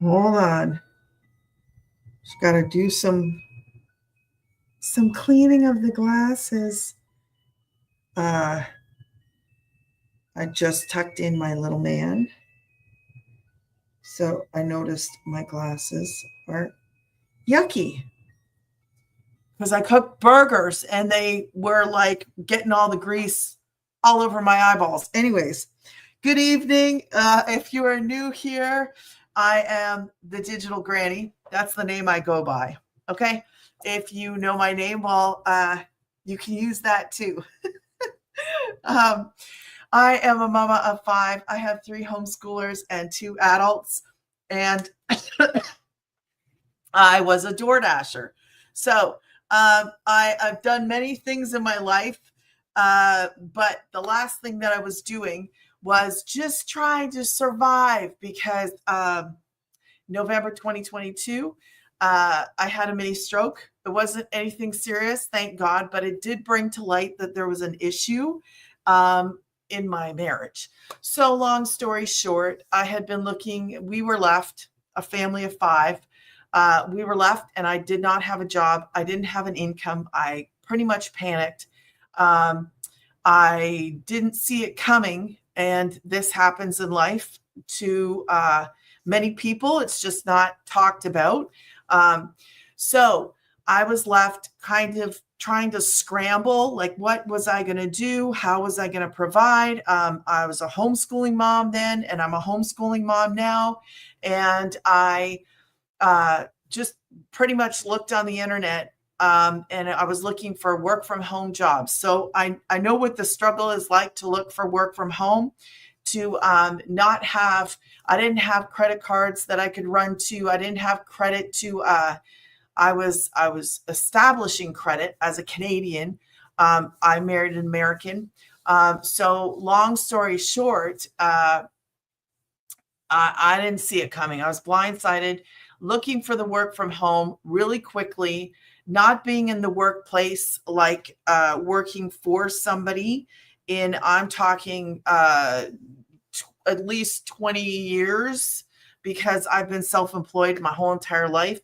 Hold on. Just got to do some cleaning of the glasses. I just tucked in my little man. So I noticed my glasses are yucky because I cooked burgers and they were like getting all the grease all over my eyeballs. Anyways, good evening. If you are new here, I am the Digital Granny. That's the name I go by. Okay. If you know my name, well, you can use that too. um, I am a mama of 5. I have 3 homeschoolers and 2 adults. And I was a Door Dasher. So I've done many things in my life, but the last thing that I was doing was just trying to survive because November 2022, I had a mini stroke. It wasn't anything serious, thank God, but it did bring to light that there was an issue in my marriage. So, long story short, I had been looking, we were left, a family of 5. We were left, and I did not have a job. I didn't have an income. I pretty much panicked. Um, I didn't see it coming, and this happens in life to many people. It's just not talked about. So I was left kind of trying to scramble, like what was I going to do? How was I going to provide? I was a homeschooling mom then, and I'm a homeschooling mom now. And I just pretty much looked on the internet, and I was looking for work from home jobs. So I know what the struggle is like to look for work from home, to not have, I didn't have credit cards that I could run to. I didn't have credit to, I was establishing credit as a Canadian. I married an American. So long story short, I didn't see it coming. I was blindsided, looking for the work from home really quickly, not being in the workplace, like working for somebody in, I'm talking at least 20 years, because I've been self-employed my whole entire life.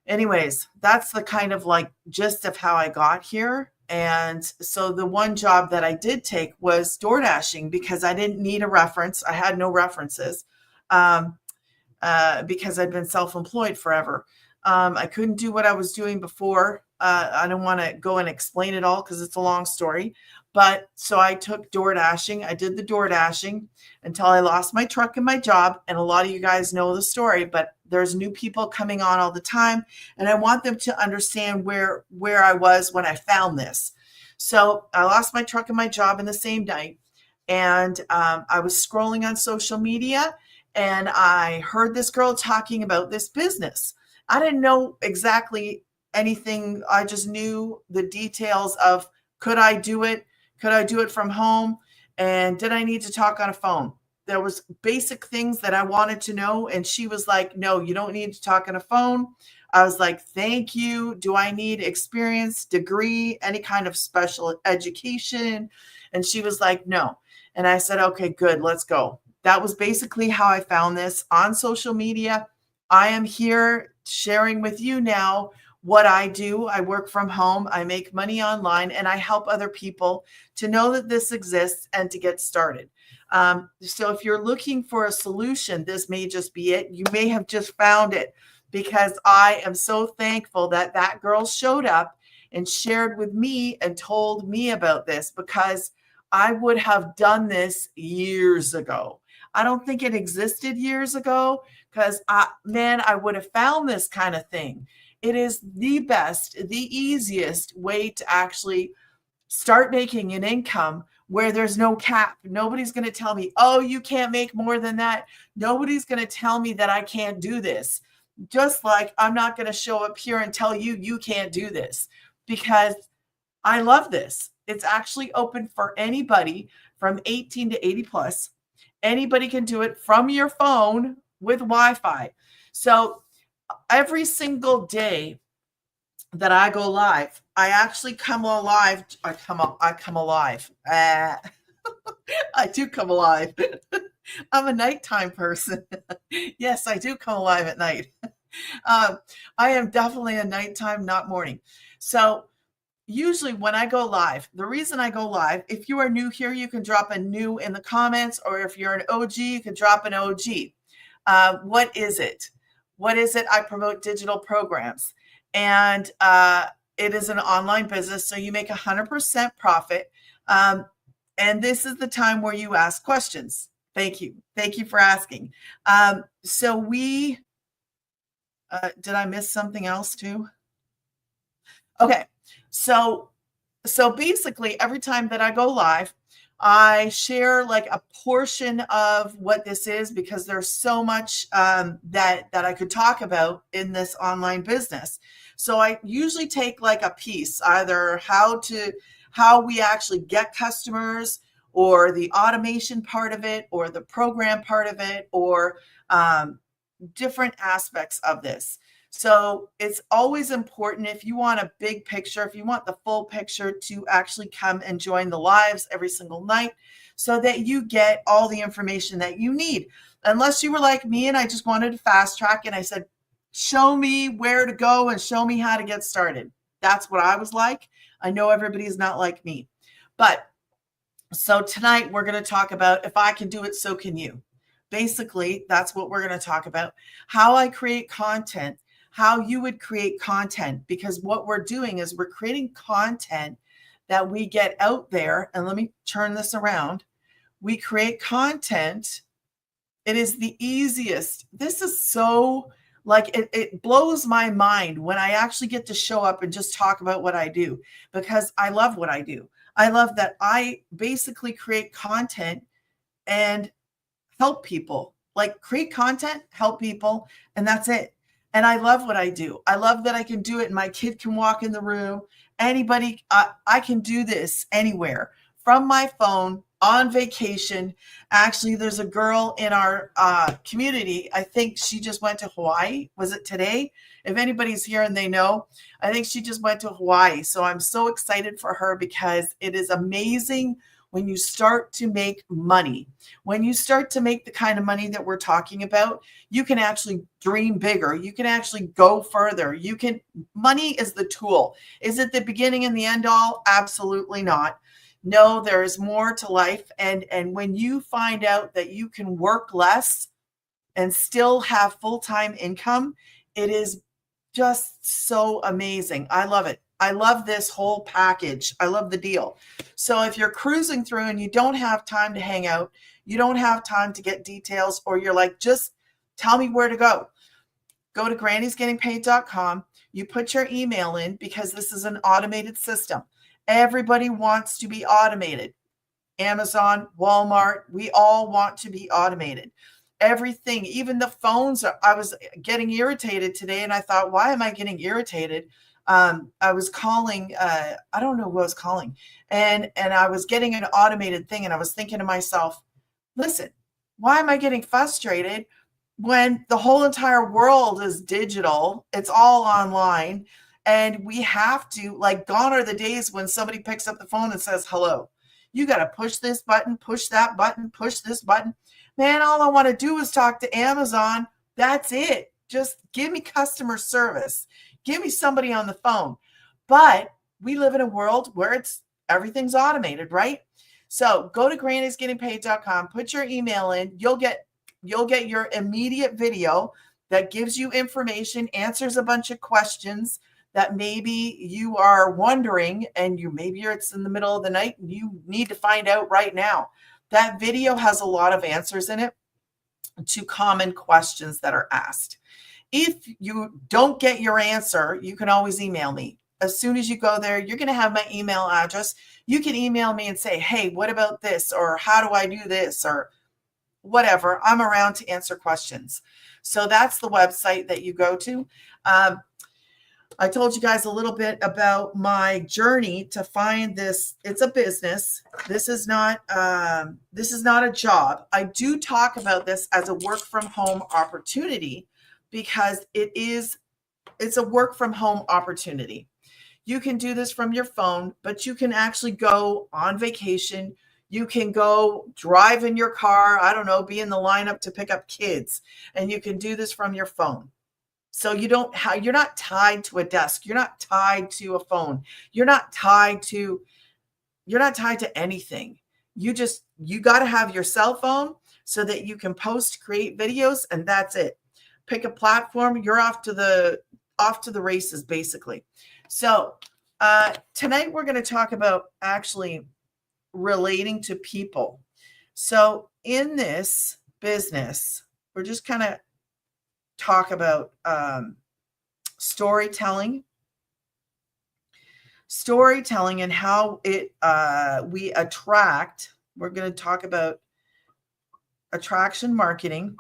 Anyways, that's the kind of like gist of how I got here. And so the one job that I did take was door dashing because I didn't need a reference. I had no references, because I'd been self-employed forever. I couldn't do what I was doing before. I don't want to go and explain it all because it's a long story. But so I took door dashing. I did the door dashing until I lost my truck and my job. And a lot of you guys know the story, but there's new people coming on all the time. And I want them to understand where I was when I found this. So I lost my truck and my job in the same night. And I was scrolling on social media, and I heard this girl talking about this business. I didn't know exactly anything. I just knew the details of, could I do it? Could I do it from home? And did I need to talk on a phone? There was basic things that I wanted to know. And she was like, no, you don't need to talk on a phone. I was like, thank you. Do I need experience, degree, any kind of special education? And she was like, no. And I said, okay, good, let's go. That was basically how I found this on social media. I am here sharing with you now what I do. I work from home, I make money online, and I help other people to know that this exists and to get started. So if you're looking for a solution, this may just be it. You may have just found it, because I am so thankful that that girl showed up and shared with me and told me about this, because I would have done this years ago. I don't think it existed years ago, because I would have found this kind of thing. It is the best, the easiest way to actually start making an income where there's no cap. Nobody's going to tell me, oh, you can't make more than that. Nobody's going to tell me that I can't do this. Just like I'm not going to show up here and tell you you can't do this, because I love this. It's actually open for anybody from 18 to 80 plus. Anybody can do it from your phone with Wi-Fi. So every single day that I go live, I actually come alive. I come alive. I do come alive. I'm a nighttime person. Yes, I do come alive at night. Um, I am definitely a nighttime, not morning. So usually when I go live, the reason I go live, if you are new here, you can drop a new in the comments, or if you're an OG, you can drop an OG. What is it? What is it? I promote digital programs, and it is an online business, so you make 100% profit. Um, and this is the time where you ask questions. Thank you. Thank you for asking. So we, did I miss something else too? Okay. So basically every time that I go live, I share like a portion of what this is, because there's so much that I could talk about in this online business. So I usually take like a piece, either how we actually get customers, or the automation part of it, or the program part of it, or um, different aspects of this. So it's always important, if you want a big picture, if you want the full picture, to actually come and join the lives every single night, so that you get all the information that you need. Unless you were like me and I just wanted to fast track and I said, show me where to go and show me how to get started. That's what I was like. I know everybody's not like me. But so tonight we're going to talk about, if I can do it, so can you. Basically, that's what we're going to talk about. How I create content, how you would create content, because what we're doing is we're creating content that we get out there. And let me turn this around. We create content. It is the easiest. This is so, like, it blows my mind when I actually get to show up and just talk about what I do, because I love what I do. I love that I basically create content and help people, like create content, help people, and that's it. And I love what I do. I love that I can do it, and my kid can walk in the room. Anybody, I can do this anywhere from my phone, on vacation. Actually, there's a girl in our community. I think she just went to Hawaii. Was it today? If anybody's here and they know, I think she just went to Hawaii. So I'm so excited for her, because it is amazing when you start to make money. When you start to make the kind of money that we're talking about, you can actually dream bigger. You can actually go further. Money is the tool. Is it the beginning and the end all? Absolutely not. No, there is more to life. And when you find out that you can work less and still have full-time income, it is just so amazing. I love it. I love this whole package. I love the deal. So if you're cruising through and you don't have time to hang out, you don't have time to get details, or you're like, just tell me where to go. Go to grandysgettingpaid.com. You put your email in, because this is an automated system. Everybody wants to be automated. Amazon, Walmart, we all want to be automated. Everything, even the phones. I was getting irritated today, and I thought, why am I getting irritated? I was calling, I don't know who I was calling, and I was getting an automated thing, and I was thinking to myself, listen, why am I getting frustrated when the whole entire world is digital? It's all online, and we have to, like, gone are the days when somebody picks up the phone and says hello. You got to push this button, push that button, push this button. Man, all I want to do is talk to Amazon. That's it. Just give me customer service. Give me somebody on the phone. But we live in a world where everything's automated, right? So go to grandysgettingpaid.com, put your email in. You'll get your immediate video that gives you information, answers a bunch of questions that maybe you are wondering, and it's in the middle of the night and you need to find out right now. That video has a lot of answers in it to common questions that are asked. If you don't get your answer, you can always email me. As soon as you go there, you're going to have my email address. You can email me and say, hey, what about this? Or how do I do this? Or whatever. I'm around to answer questions. So that's the website that you go to. I told you guys a little bit about my journey to find this. It's a business. This is not a job. I do talk about this as a work from home opportunity, because it's a work from home opportunity. You can do this from your phone, but you can actually go on vacation. You can go drive in your car. I don't know, be in the lineup to pick up kids. And you can do this from your phone. So you're not tied to a desk. You're not tied to a phone. You're not tied to anything. You got to have your cell phone so that you can post, create videos, and that's it. Pick a platform, you're off to the races, basically. So tonight we're going to talk about actually relating to people. So in this business, we're just kind of talk about storytelling and how we attract. We're going to talk about attraction marketing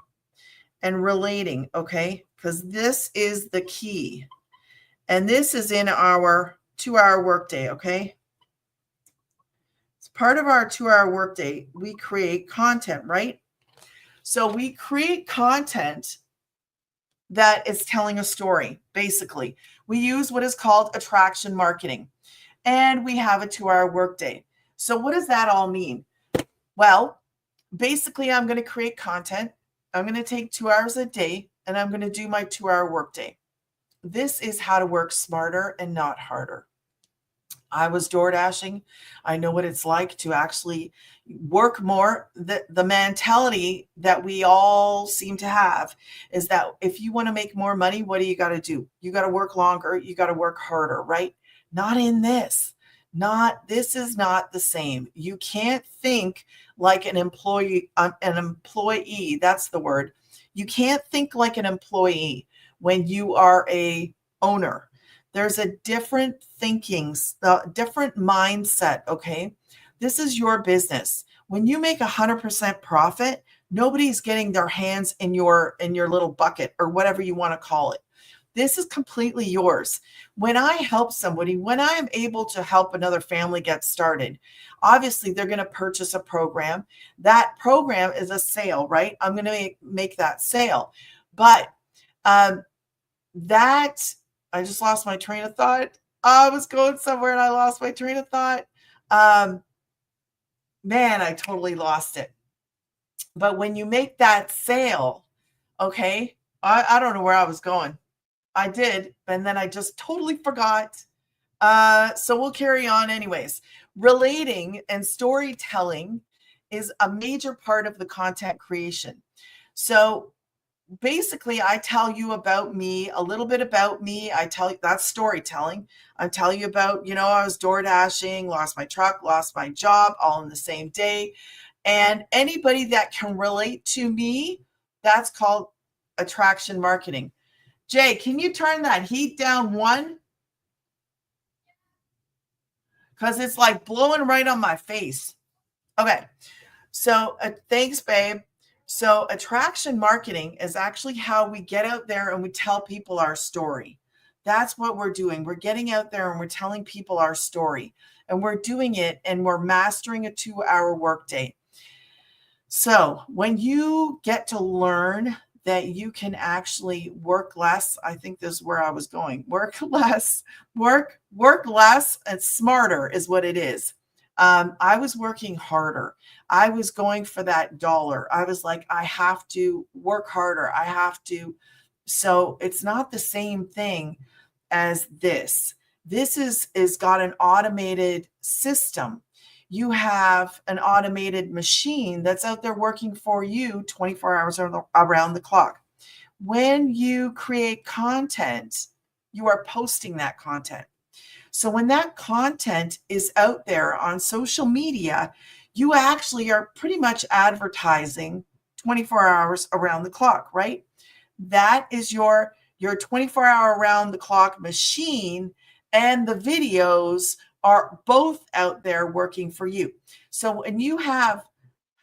and relating, okay? Because this is the key. And this is in our 2-hour workday, okay? It's part of our 2-hour workday. We create content, right? So we create content that is telling a story, basically. We use what is called attraction marketing. And we have a 2-hour workday. So what does that all mean? Well, basically, I'm going to create content. I'm going to take 2 hours a day, and I'm going to do my 2-hour workday. This is how to work smarter and not harder. I was door dashing. I know what it's like to actually work more. The mentality that we all seem to have is that if you want to make more money, what do you got to do? You got to work longer. You got to work harder, right? Not in this. This is not the same. You can't think like an employee. That's the word. You can't think like an employee when you are a owner. There's a different different mindset. Okay. This is your business. When you make 100% profit, nobody's getting their hands in your little bucket or whatever you want to call it. This is completely yours. When I help somebody, when I am able to help another family get started, obviously they're going to purchase a program. That program is a sale, right? I'm going to make that sale. But I just lost my train of thought. I was going somewhere and I lost my train of thought. Man, I totally lost it. But when you make that sale, okay, I don't know where I was going. I did, and then I just totally forgot. So we'll carry on anyways. Relating and storytelling is a major part of the content creation. So basically, I tell you about me, a little bit about me. I tell you that's storytelling. I tell you about, I was door dashing, lost my truck, lost my job, all in the same day. And anybody that can relate to me, that's called attraction marketing. Jay, can you turn that heat down 1? Because it's like blowing right on my face. Okay. So thanks, babe. So attraction marketing is actually how we get out there and we tell people our story. That's what we're doing. We're getting out there and we're telling people our story. And we're doing it and we're mastering a 2-hour workday. So when you get to learn that you can actually work less. I think this is where I was going. Work less and smarter is what it is. I was working harder. I was going for that dollar. I was like, I have to work harder. I have to. So it's not the same thing as this. This is got an automated system. You have an automated machine that's out there working for you 24 hours around the clock. When you create content, you are posting that content. So when that content is out there on social media, you actually are pretty much advertising 24 hours around the clock, right? That is your 24-hour around the clock machine, and the videos are both out there working for you. So when you have,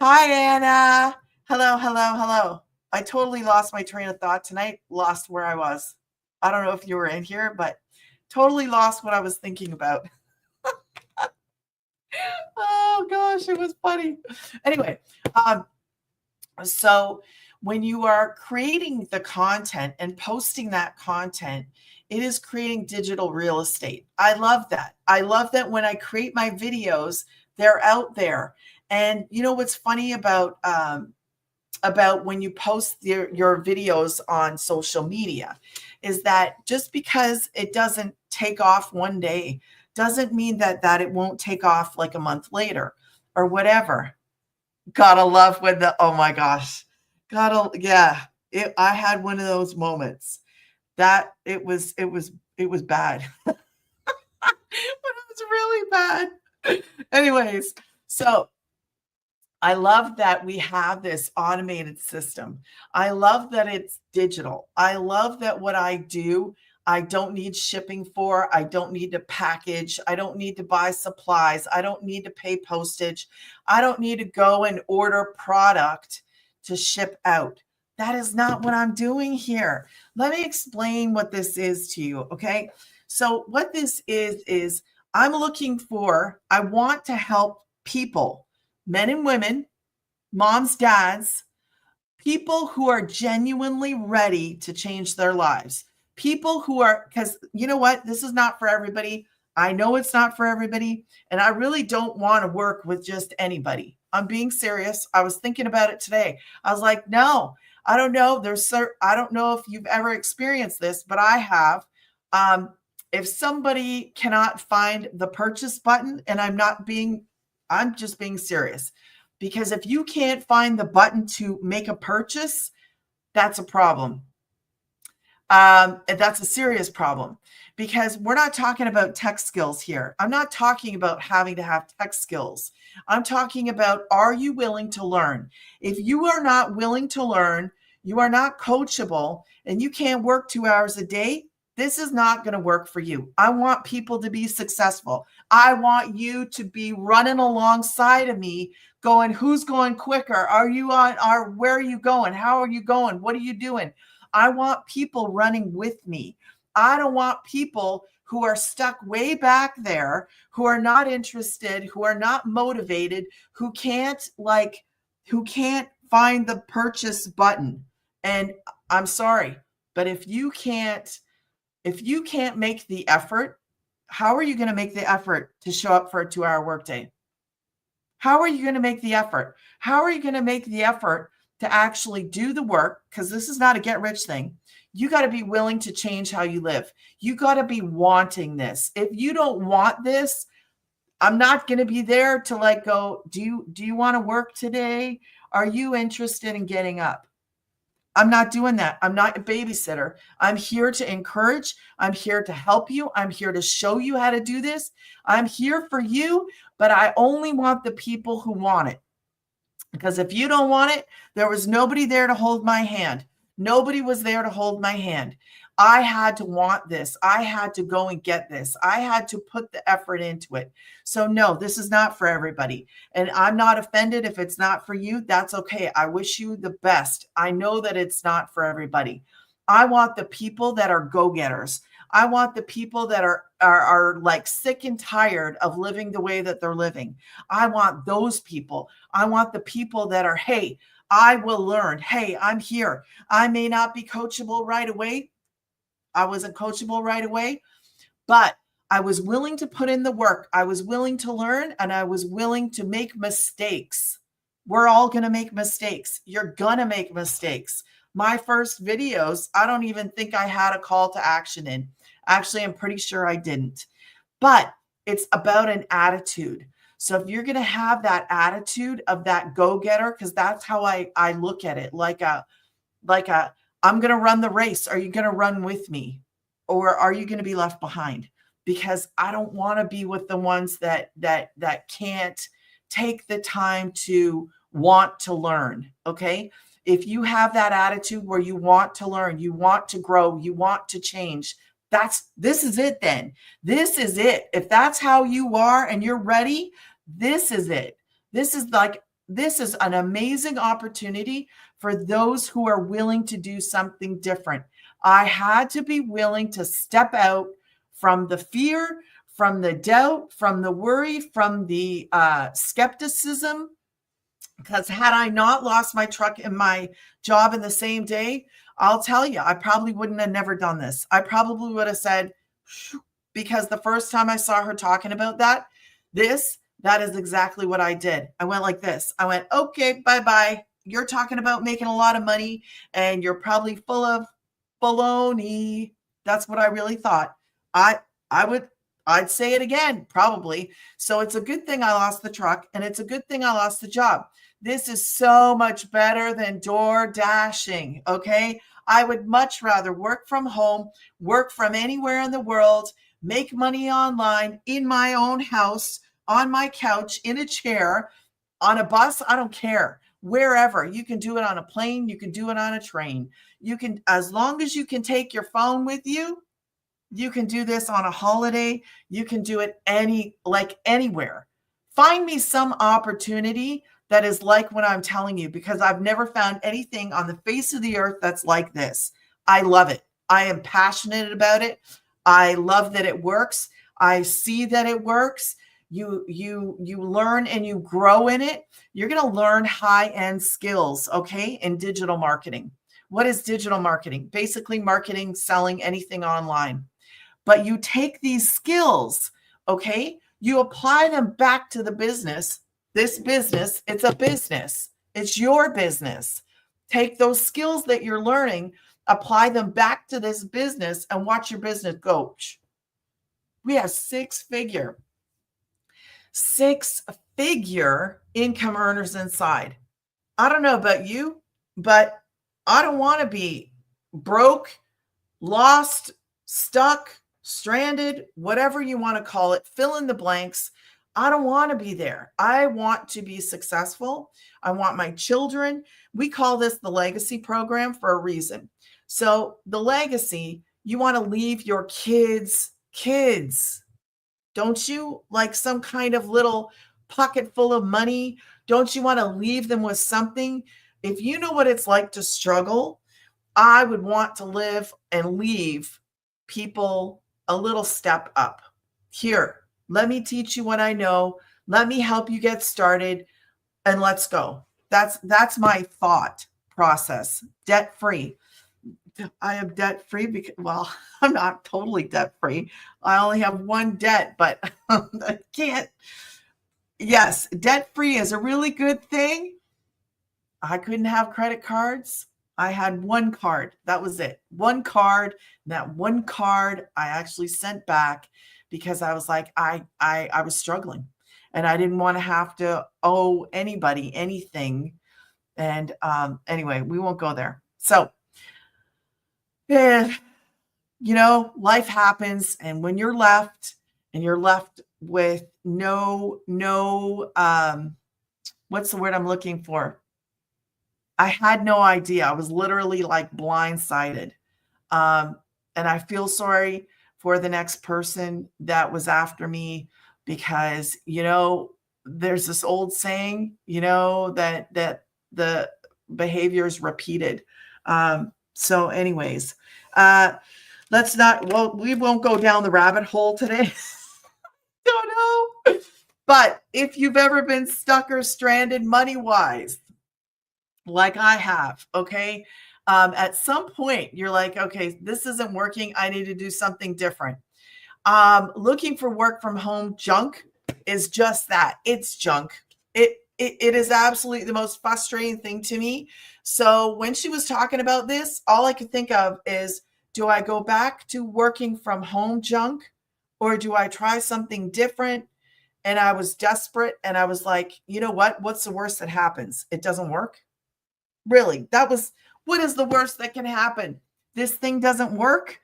hi, Anna. Hello. I totally lost my train of thought tonight, lost where I was. I don't know if you were in here, but totally lost what I was thinking about. Oh, gosh, it was funny. Anyway, so when you are creating the content and posting that content, it is creating digital real estate. I love that. I love that when I create my videos, they're out there And you know what's funny about when you post your videos on social media is that just because it doesn't take off one day doesn't mean that it won't take off like a month later or whatever. Gotta love when oh my gosh, yeah, I had one of those moments that it was bad. But it was really bad. Anyways, so I love that we have this automated system. I love that it's digital. I love that what I do, I don't need shipping for. I don't need to package. I don't need to buy supplies. I don't need to pay postage. I don't need to go and order product to ship out. That is not what I'm doing here. Let me explain what this is to you, okay? So what this is I want to help people, men and women, moms, dads, people who are genuinely ready to change their lives. People who are, because you know what? This is not for everybody. I know it's not for everybody. And I really don't want to work with just anybody. I'm being serious. I was thinking about it today. I was like, no, I don't know. I don't know if you've ever experienced this, but I have. If somebody cannot find the purchase button, and I'm just being serious, because if you can't find the button to make a purchase, that's a problem. That's a serious problem, because we're not talking about tech skills here. I'm not talking about having to have tech skills. I'm talking about, are you willing to learn? If you are not willing to learn, you are not coachable, and you can't work 2 hours a day, this is not going to work for you. I want people to be successful. I want you to be running alongside of me going, who's going quicker? Are you where are you going? How are you going? What are you doing? I want people running with me. I don't want people who are stuck way back there, who are not interested, who are not motivated, who can't find the purchase button. And I'm sorry, but if you can't make the effort, how are you going to make the effort to show up for a 2-hour workday? How are you going to make the effort? How are you going to make the effort to actually do the work? Because this is not a get rich thing. You got to be willing to change how you live. You got to be wanting this. If you don't want this, I'm not going to be there to go, do you want to work today? Are you interested in getting up? I'm not doing that. I'm not a babysitter. I'm here to encourage. I'm here to help you. I'm here to show you how to do this. I'm here for you, but I only want the people who want it. Because if you don't want it, there was nobody there to hold my hand. Nobody was there to hold my hand. I had to want this. I had to go and get this. I had to put the effort into it. So no, this is not for everybody. And I'm not offended if it's not for you. That's okay. I wish you the best. I know that it's not for everybody. I want the people that are go-getters. I want the people that are like sick and tired of living the way that they're living. I want those people. I want the people that are, hey, I will learn. Hey, I'm here. I may not be coachable right away. I wasn't coachable right away, but I was willing to put in the work. I was willing to learn, and I was willing to make mistakes. We're all going to make mistakes. You're going to make mistakes. My first videos, I don't even think I had a call to action in. Actually, I'm pretty sure I didn't. But it's about an attitude. So if you're going to have that attitude of that go-getter, because that's how I look at it, like a I'm going to run the race. Are you going to run with me? Or are you going to be left behind? Because I don't want to be with the ones that can't take the time to want to learn. Okay. If you have that attitude where you want to learn, you want to grow, you want to change, this is it then. This is it. If that's how you are and you're ready, this is it. This is an amazing opportunity for those who are willing to do something different. I had to be willing to step out from the fear, from the doubt, from the worry, from the skepticism. Because had I not lost my truck and my job in the same day, I'll tell you, I probably wouldn't have never done this. I probably would have said, because the first time I saw her talking about this That is exactly what I did. I went like this. I went, okay, bye-bye. You're talking about making a lot of money and you're probably full of baloney. That's what I really thought. I I would I'd say it again, probably. So it's a good thing I lost the truck and it's a good thing I lost the job. This is so much better than door dashing. Okay. I would much rather work from home, work from anywhere in the world, make money online in my own house, on my couch, in a chair, on a bus. I don't care. Wherever you can do it on a plane, you can do it on a train. You can, as long as you can take your phone with you, you can do this on a holiday. You can do it anywhere. Find me some opportunity that is like what I'm telling you, because I've never found anything on the face of the earth that's like this. I love it. I am passionate about it. I love that it works. I see that it works. You learn and you grow in it. You're going to learn high-end skills, okay, in digital marketing. What is digital marketing? Basically marketing, selling anything online. But you take these skills, okay? You apply them back to the business. This business, it's a business. It's your business. Take those skills that you're learning, apply them back to this business, and watch your business go. We have six-figure income earners inside. I don't know about you, but I don't want to be broke, lost, stuck, stranded, whatever you want to call it, fill in the blanks. I don't want to be there. I want to be successful. I want my children. We call this the legacy program for a reason. So the legacy, you want to leave your kids, don't you? Like some kind of little pocket full of money. Don't you want to leave them with something? If you know what it's like to struggle, I would want to live and leave people a little step up. Here, let me teach you what I know. Let me help you get started and let's go. That's my thought process. Debt free. I am debt free because, well, I'm not totally debt free. I only have one debt, but I can't. Yes, debt free is a really good thing. I couldn't have credit cards. I had one card. That was it. One card. That one card I actually sent back because I was like, I was struggling and I didn't want to have to owe anybody anything. And anyway, we won't go there. So, life happens. And when you're left with no, what's the word I'm looking for? I had no idea. I was literally like blindsided. And I feel sorry for the next person that was after me because, there's this old saying, that the behavior is repeated. So anyways, we won't go down the rabbit hole today. Don't know. But if you've ever been stuck or stranded money-wise, like I have, okay, at some point you're like, okay, this isn't working. I need to do something different. Looking for work from home junk is just that. It's junk. It is absolutely the most frustrating thing to me. So when she was talking about this, all I could think of is, do I go back to working from home junk or do I try something different? And I was desperate and I was like, you know what? What's the worst that happens? It doesn't work. Really? What is the worst that can happen? This thing doesn't work?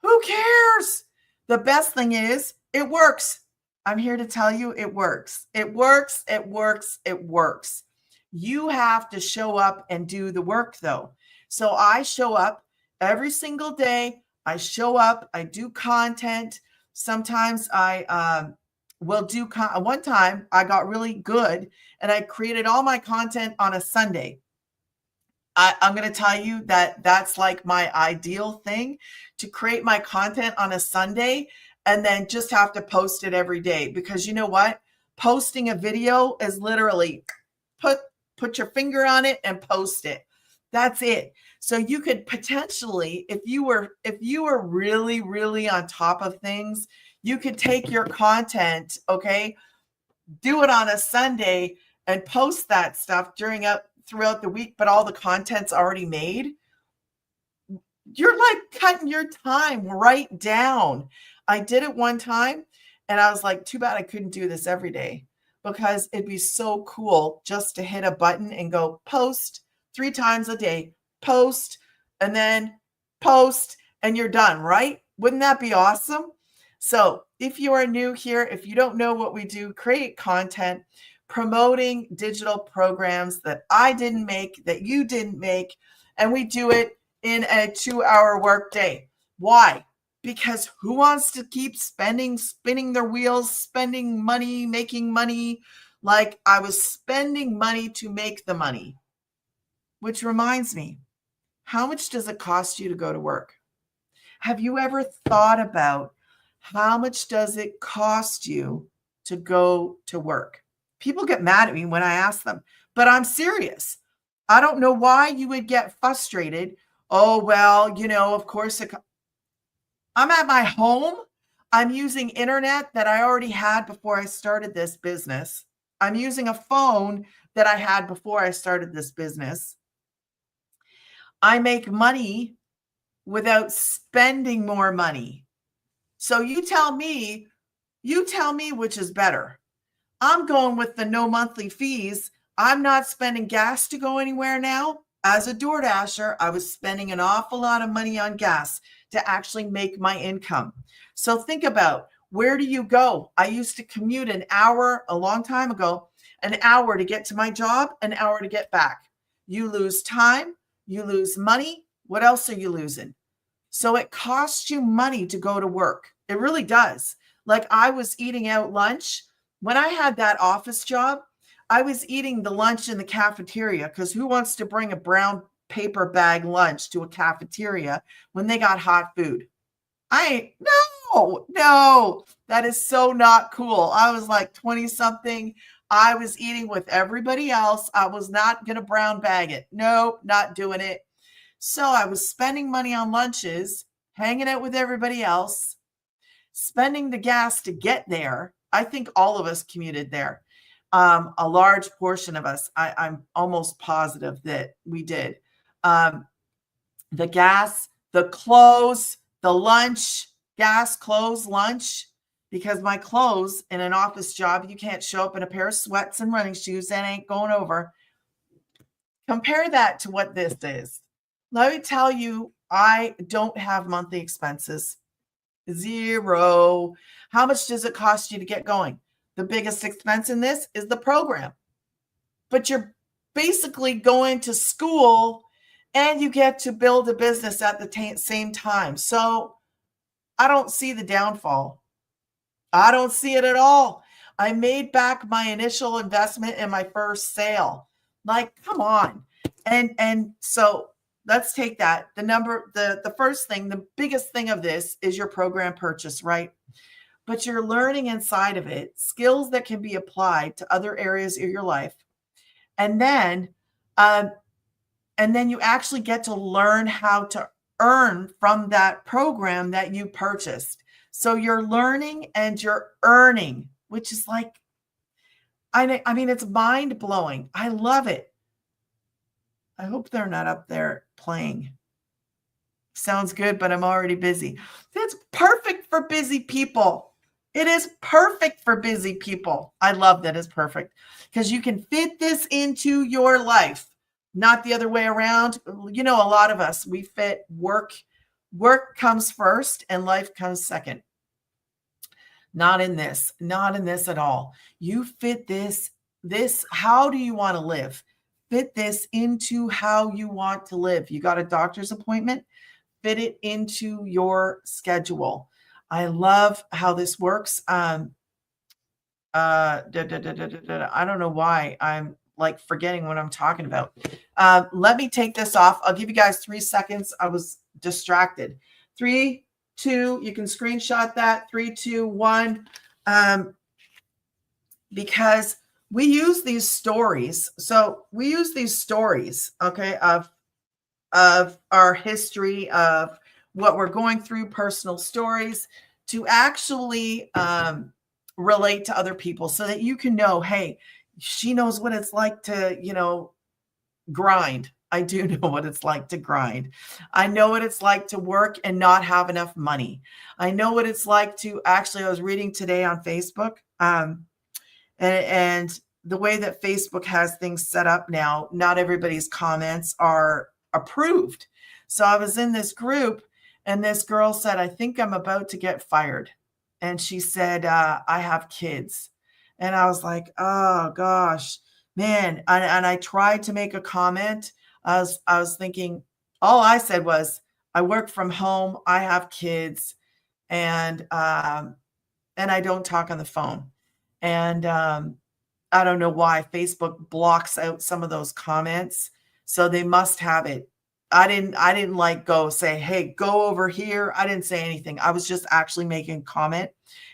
Who cares? The best thing is it works. I'm here to tell you it works. It works. It works. It works. You have to show up and do the work though. So I show up every single day. I show up. I do content. Sometimes I will do one time I got really good and I created all my content on a Sunday. I'm going to tell you that that's like my ideal thing, to create my content on a Sunday and then just have to post it every day. Because you know what? Posting a video is literally put your finger on it and post it. That's it. So you could potentially, if you were really, really on top of things, you could take your content, okay, do it on a Sunday and post that stuff throughout the week, but all the content's already made, you're like cutting your time right down. I did it one time and I was like, too bad I couldn't do this every day, because it'd be so cool just to hit a button and go post 3 times a day, post, and then post, and you're done, right? Wouldn't that be awesome? So if you are new here, if you don't know what we do, create content promoting digital programs that I didn't make, that you didn't make, and we do it in a 2-hour workday. Why? Because who wants to keep spinning their wheels, spending money, making money? Like I was spending money to make the money. Which reminds me, how much does it cost you to go to work? Have you ever thought about how much does it cost you to go to work? People get mad at me when I ask them, but I'm serious. I don't know why you would get frustrated. Oh, well, of course, I'm at my home. I'm using internet that I already had before I started this business. I'm using a phone that I had before I started this business. I make money without spending more money. So you tell me which is better. I'm going with the no monthly fees. I'm not spending gas to go anywhere now. As a DoorDasher, I was spending an awful lot of money on gas to actually make my income. So think about, where do you go? I used to commute an hour a long time ago, an hour to get to my job, an hour to get back. You lose time, you lose money. What else are you losing? So it costs you money to go to work. It really does. Like I was eating out lunch. When I had that office job, I was eating the lunch in the cafeteria, because who wants to bring a brown paper bag lunch to a cafeteria when they got hot food? No, that is so not cool. I was like 20 something. I was eating with everybody else. I was not going to brown bag it. No, not doing it. So I was spending money on lunches, hanging out with everybody else, spending the gas to get there. I think all of us commuted there. A large portion of us, I'm almost positive that we did. The gas, the clothes, the lunch, gas, clothes, lunch, because my clothes in an office job, you can't show up in a pair of sweats and running shoes. That ain't going over. Compare that to what this is. Let me tell you, I don't have monthly expenses. Zero. How much does it cost you to get going? The biggest expense in this is the program. But you're basically going to school and you get to build a business at the same time. So I don't see the downfall. I don't see it at all. I made back my initial investment in my first sale. Like, come on. And so let's take that. The first thing, the biggest thing of this is your program purchase, right? But you're learning inside of it skills that can be applied to other areas of your life. And then you actually get to learn how to earn from that program that you purchased. So you're learning and you're earning, which is like, I mean, it's mind blowing. I love it. I hope they're not up there playing. Sounds good, but I'm already busy. That's perfect for busy people. It is perfect for busy people. I love that it's perfect because you can fit this into your life, not the other way around. A lot of us, we fit work. Work comes first and life comes second. Not in this at all. You fit this, how do you want to live? Fit this into how you want to live. You got a doctor's appointment, fit it into your schedule. I love how this works. I don't know why I'm like forgetting what I'm talking about. Let me take this off. I'll give you guys 3 seconds. I was distracted. 3, 2, you can screenshot that. 3, 2, 1. Because we use these stories. So we use these stories, okay, of our history, of what we're going through, personal stories, to actually relate to other people so that you can know, hey, she knows what it's like to, grind. I do know what it's like to grind. I know what it's like to work and not have enough money. I know what it's like to actually, I was reading today on Facebook, and the way that Facebook has things set up now, not everybody's comments are approved. So I was in this group and this girl said, I think I'm about to get fired. And she said, I have kids. And I was like, oh gosh, man. And I tried to make a comment. I was thinking, all I said was, I work from home, I have kids, and I don't talk on the phone. And I don't know why Facebook blocks out some of those comments. So they must have it. I didn't like go say, hey, go over here. I didn't say anything. I was just actually making a comment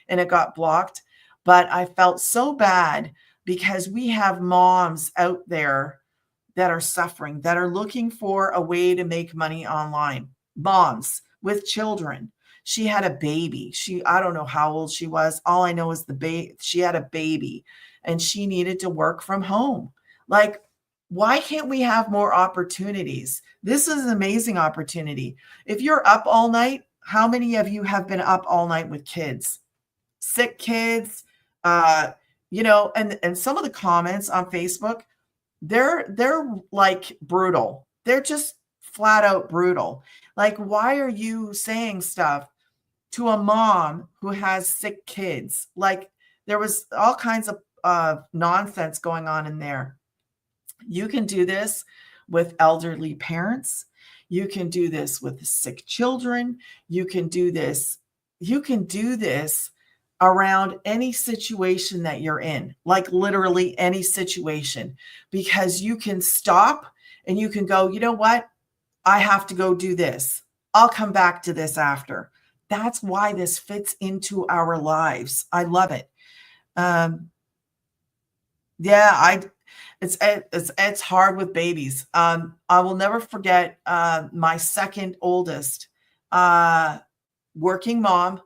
and it got blocked. But I felt so bad because we have moms out there that are suffering, that are looking for a way to make money online. Moms with children. She had a baby. I don't know how old she was. All I know is she had a baby and she needed to work from home. Like, why can't we have more opportunities? This is an amazing opportunity. If you're up all night, how many of you have been up all night with kids? Sick kids, and some of the comments on Facebook, they're like brutal. They're just flat out brutal. Like, why are you saying stuff to a mom who has sick kids? Like, there was all kinds of nonsense going on in there. You can do this with elderly parents. You can do this with sick children. You can do this around any situation that you're in, like literally any situation, because you can stop and you can go, you know what? I have to go do this. I'll come back to this after. That's why this fits into our lives. I love it. Yeah, it's hard with babies. I will never forget my second oldest, working mom.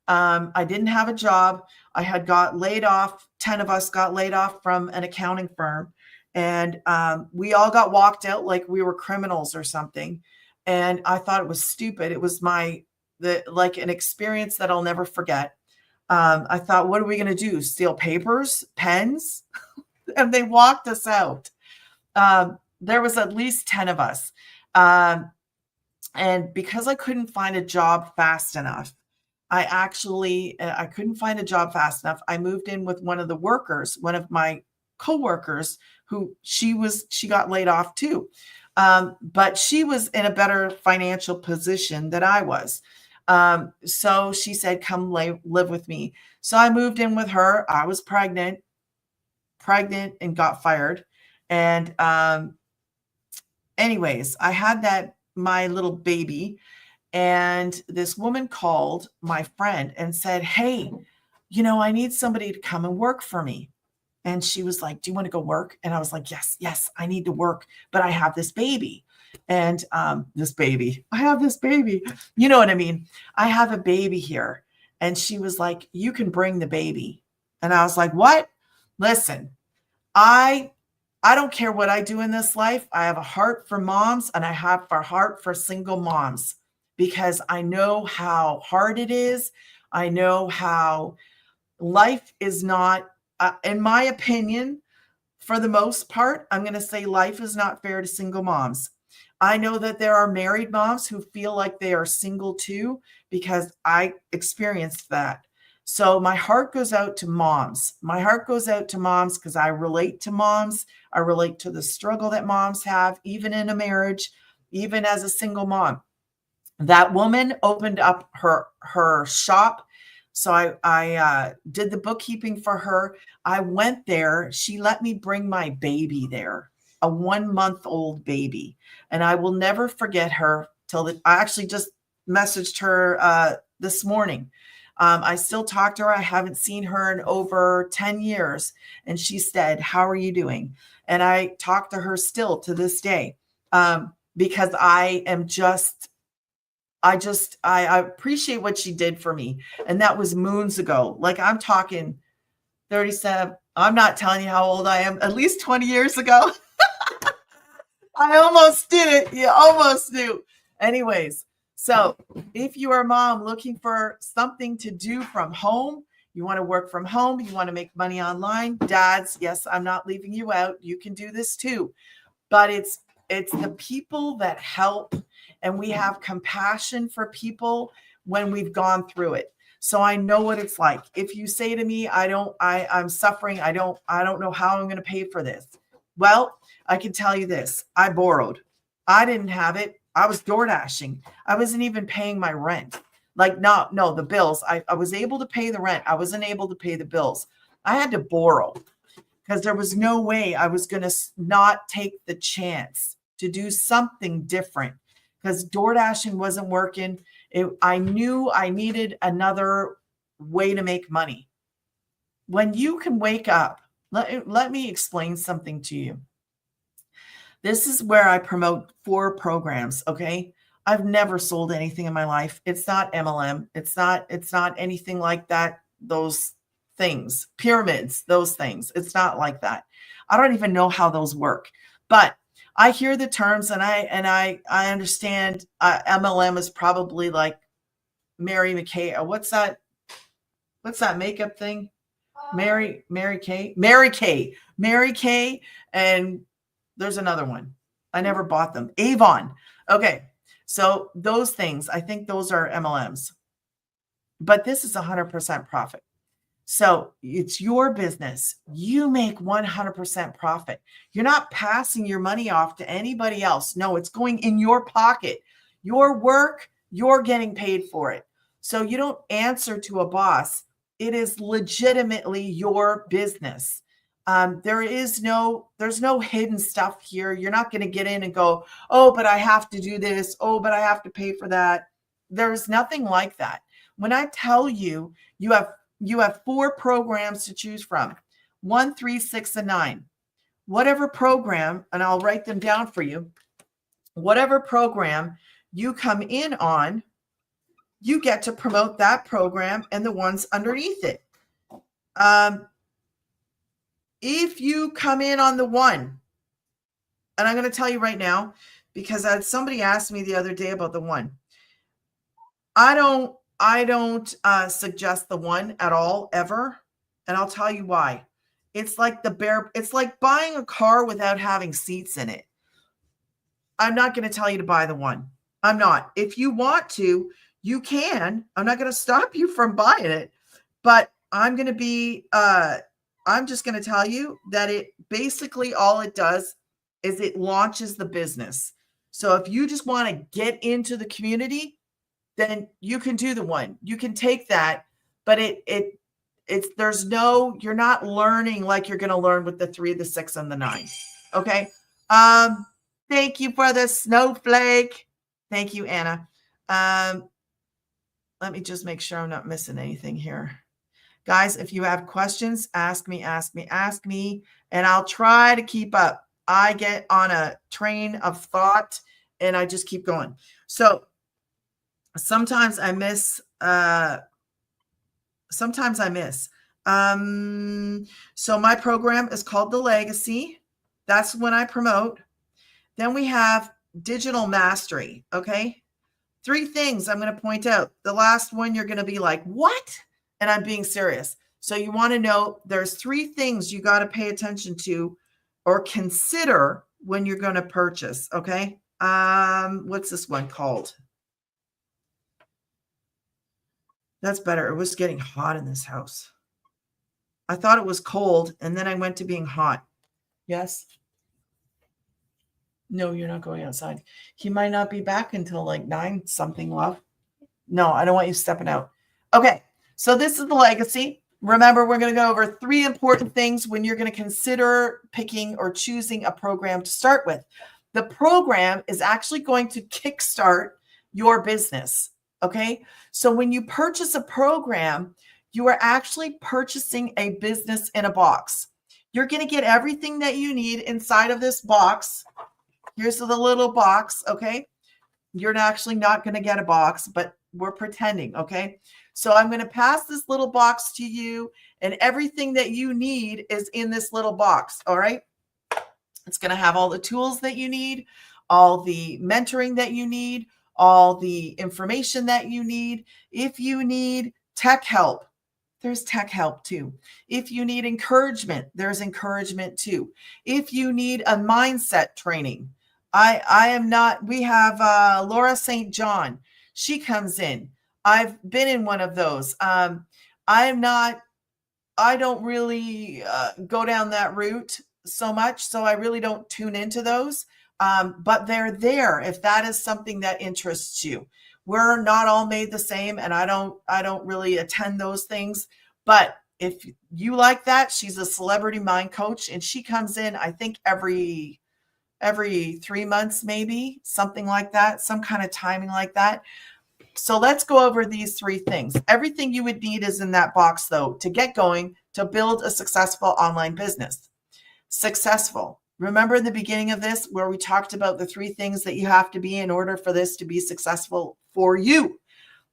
I didn't have a job. I had got laid off. 10 of us got laid off from an accounting firm. And we all got walked out like we were criminals or something. And I thought it was stupid. It was like an experience that I'll never forget. I thought, what are we going to do? Steal papers, pens? And they walked us out. There was at least 10 of us. And because I couldn't find a job fast enough, I couldn't find a job fast enough. I moved in with one of the workers, one of my coworkers, who she got laid off too. But she was in a better financial position than I was. So she said, come live with me. So I moved in with her. I was pregnant and got fired. And anyways, I had my little baby, and this woman called my friend and said, hey, I need somebody to come and work for me. And she was like, do you want to go work? And I was like, yes, I need to work, but I have this baby. And I have this baby. You know what I mean? I have a baby here. And she was like, you can bring the baby. And I was like, what? Listen, I don't care what I do in this life. I have a heart for moms, and I have a heart for single moms, because I know how hard it is. I know how life is not, in my opinion, for the most part, I'm going to say life is not fair to single moms. I know that there are married moms who feel like they are single too, because I experienced that. So my heart goes out to moms. My heart goes out to moms because I relate to moms. I relate to the struggle that moms have, even in a marriage, even as a single mom. That woman opened up her shop. So I did the bookkeeping for her. I went there. She let me bring my baby there, a 1-month-old baby. And I will never forget her I actually just messaged her this morning. I still talk to her. I haven't seen her in over 10 years. And she said, how are you doing? And I talk to her still to this day, because I am just I appreciate what she did for me. And that was moons ago. Like I'm talking 37. I'm not telling you how old I am, at least 20 years ago. I almost did it. You almost knew. Anyways, so if you are a mom looking for something to do from home, you want to work from home, you want to make money online, dads, yes, I'm not leaving you out. You can do this too. But it's the people that help, and we have compassion for people when we've gone through it. So I know what it's like. If you say to me, I'm suffering, I don't know how I'm going to pay for this. Well, I can tell you this. I borrowed. I didn't have it. I was door dashing. I wasn't even paying my rent. Like, no, the bills. I was able to pay the rent. I wasn't able to pay the bills. I had to borrow because there was no way I was going to not take the chance to do something different because door dashing wasn't working. I knew I needed another way to make money. When you can wake up, let me explain something to you. This is where I promote 4 programs, okay? I've never sold anything in my life. It's not MLM. It's not anything like that. Those things, pyramids, those things. It's not like that. I don't even know how those work. But I hear the terms and I understand MLM is probably like Mary Kay. What's that makeup thing? Mary Kay, and there's another one. I never bought them. Avon. Okay. So those things, I think those are MLMs. But this is 100% profit. So it's your business. You make 100% profit. You're not passing your money off to anybody else. No, it's going in your pocket. Your work, you're getting paid for it. So you don't answer to a boss. It is legitimately your business. There's no hidden stuff here. You're not going to get in and go, oh, but I have to do this. Oh, but I have to pay for that. There's nothing like that. When I tell you, you have 4 programs to choose from, 1, 3, 6, and 9. Whatever program, and I'll write them down for you. Whatever program you come in on, you get to promote that program and the ones underneath it. If you come in on the 1, and I'm going to tell you right now, because somebody asked me the other day about the 1. I don't suggest the 1 at all, ever. And I'll tell you why. It's like it's like buying a car without having seats in it. I'm not going to tell you to buy the 1. I'm not. If you want to, you can. I'm not going to stop you from buying it, but I'm going to be, I'm just going to tell you that it basically all it does is it launches the business. So if you just want to get into the community, then you can do the 1. You can take that, but you're not learning like you're going to learn with the 3, the 6, and the 9. Okay. Thank you for the snowflake. Thank you, Anna. Let me just make sure I'm not missing anything here. Guys, if you have questions, ask me, and I'll try to keep up. I get on a train of thought and I just keep going. So sometimes I miss. So my program is called The Legacy. That's when I promote. Then we have Digital Mastery. Okay. 3 things I'm going to point out. The last one, you're going to be like, what? And I'm being serious. So you want to know there's 3 things you got to pay attention to or consider when you're going to purchase. Okay. What's this one called? That's better. It was getting hot in this house. I thought it was cold, and then I went to being hot. Yes. No, you're not going outside. He might not be back until like 9 something, love. No, I don't want you stepping out. Okay. So this is The Legacy. Remember, we're going to go over 3 important things when you're going to consider picking or choosing a program to start with. The program is actually going to kickstart your business. Okay. So when you purchase a program, you are actually purchasing a business in a box. You're going to get everything that you need inside of this box. Here's the little box. Okay. You're actually not going to get a box, but we're pretending, okay? So I'm going to pass this little box to you, and everything that you need is in this little box, all right? It's going to have all the tools that you need, all the mentoring that you need, all the information that you need. If you need tech help, there's tech help too. If you need encouragement, there's encouragement too. If you need a mindset training, I am not, we have Laura St. John. She comes in. I've been in one of those. I don't really go down that route so much. So I really don't tune into those. But they're there if that is something that interests you. We're not all made the same, and I don't really attend those things. But if you like that, she's a celebrity mind coach, and she comes in, I think every 3 months, maybe something like that, some kind of timing like that. So let's go over these 3 things. Everything you would need is in that box, though, to get going, to build a successful online business. Successful. Remember in the beginning of this where we talked about the 3 things that you have to be in order for this to be successful for you.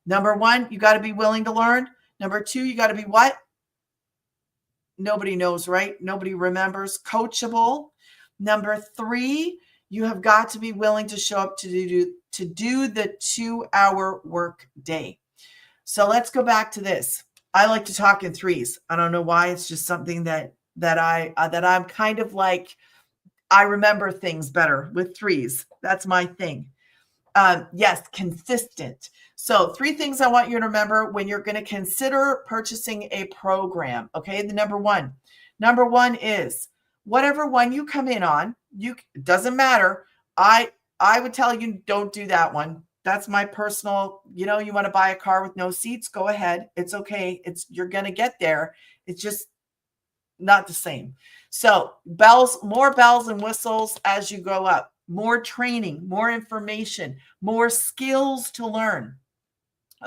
Number 1, you got to be willing to learn. Number 2, you got to be what? Nobody knows, right? Nobody remembers. Coachable. Number 3, you have got to be willing to show up to do the 2-hour work day. So let's go back to this. I like to talk in 3s. I don't know why. It's just something that I'm kind of like, I remember things better with 3s. That's my thing. Yes, consistent. So 3 things I want you to remember when you're going to consider purchasing a program. Okay. The number one is whatever one you come in on, it doesn't matter. I would tell you, don't do that one. That's my personal, you want to buy a car with no seats, go ahead. It's okay. You're going to get there. It's just not the same. So more bells and whistles as you go up, more training, more information, more skills to learn.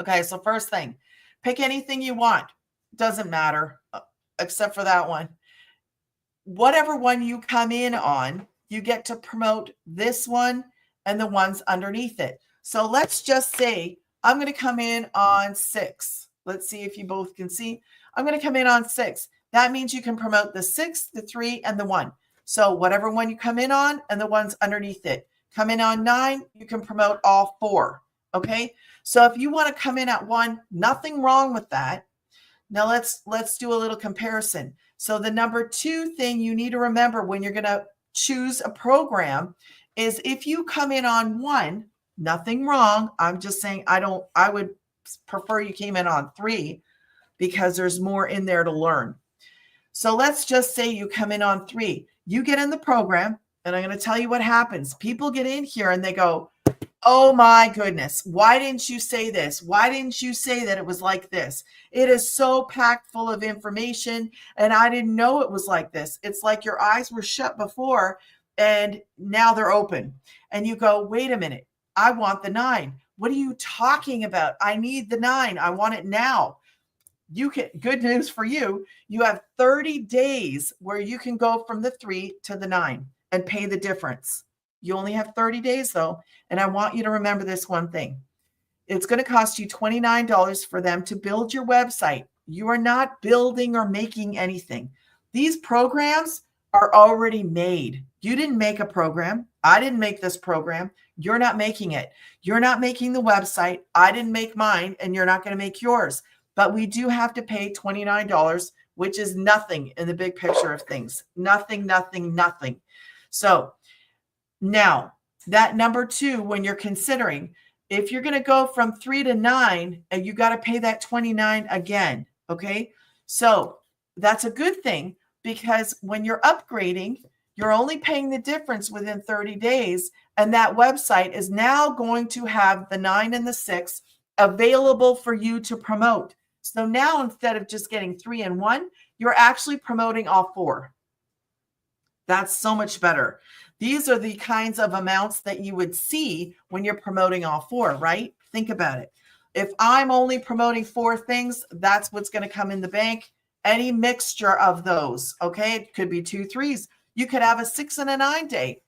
Okay. So first thing, pick anything you want. Doesn't matter except for that one. Whatever one you come in on, you get to promote this one and the ones underneath it. So let's just say I'm going to come in on 6. Let's see if you both can see. I'm going to come in on 6. That means you can promote the 6, the 3, and the 1. So whatever one you come in on and the ones underneath it. Come in on 9, you can promote all 4. Okay. So if you want to come in at 1, nothing wrong with that. Now let's do a little comparison. So the number 2 thing you need to remember when you're going to choose a program is if you come in on 1, nothing wrong. I'm just saying I would prefer you came in on 3 because there's more in there to learn. So let's just say you come in on 3. You get in the program, and I'm going to tell you what happens. People get in here and they go, oh my goodness, why didn't you say this? Why didn't you say that it was like this? It is so packed full of information, and I didn't know it was like this. It's like your eyes were shut before, and now they're open. And you go, wait a minute, I want the 9. What are you talking about? I need the 9. I want it now. Good news for you. You have 30 days where you can go from the 3 to the 9 and pay the difference. You only have 30 days though. And I want you to remember this one thing. It's going to cost you $29 for them to build your website. You are not building or making anything. These programs are already made. You didn't make a program. I didn't make this program. You're not making it. You're not making the website. I didn't make mine, and you're not going to make yours. But we do have to pay $29, which is nothing in the big picture of things. Nothing, nothing, nothing. So now that number 2, when you're considering, if you're going to go from 3 to 9, and you got to pay that 29 again. Okay. So that's a good thing, because when you're upgrading, you're only paying the difference within 30 days. And that website is now going to have the 9 and the 6 available for you to promote. So now instead of just getting 3 and 1, you're actually promoting all 4. That's so much better. These are the kinds of amounts that you would see when you're promoting all 4, right? Think about it. If I'm only promoting 4 things, that's what's going to come in the bank. Any mixture of those, okay? It could be 2 3s. You could have a 6 and a 9 day.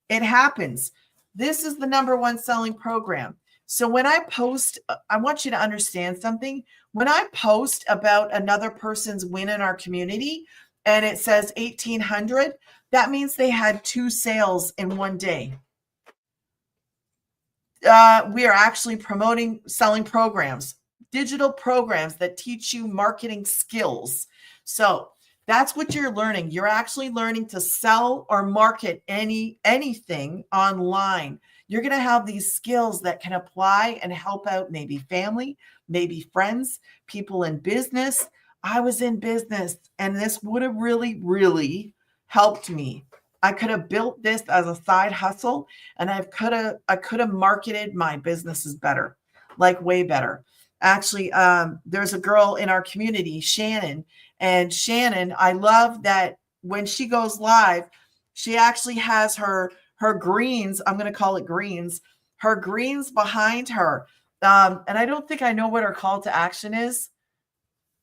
It happens. This is the number one selling program. So when I post, I want you to understand something. When I post about another person's win in our community and it says 1,800, that means they had 2 sales in one day. We are actually promoting selling programs, digital programs that teach you marketing skills. So that's what you're learning. You're actually learning to sell or market anything online. You're going to have these skills that can apply and help out maybe family, maybe friends, people in business. I was in business and this would have really, really helped me. I could have built this as a side hustle and I could have marketed my businesses better, like way better. Actually, there's a girl in our community, Shannon, and Shannon, I love that when she goes live, she actually has her greens. I'm going to call it greens. Her greens behind her. And I don't think I know what her call to action is.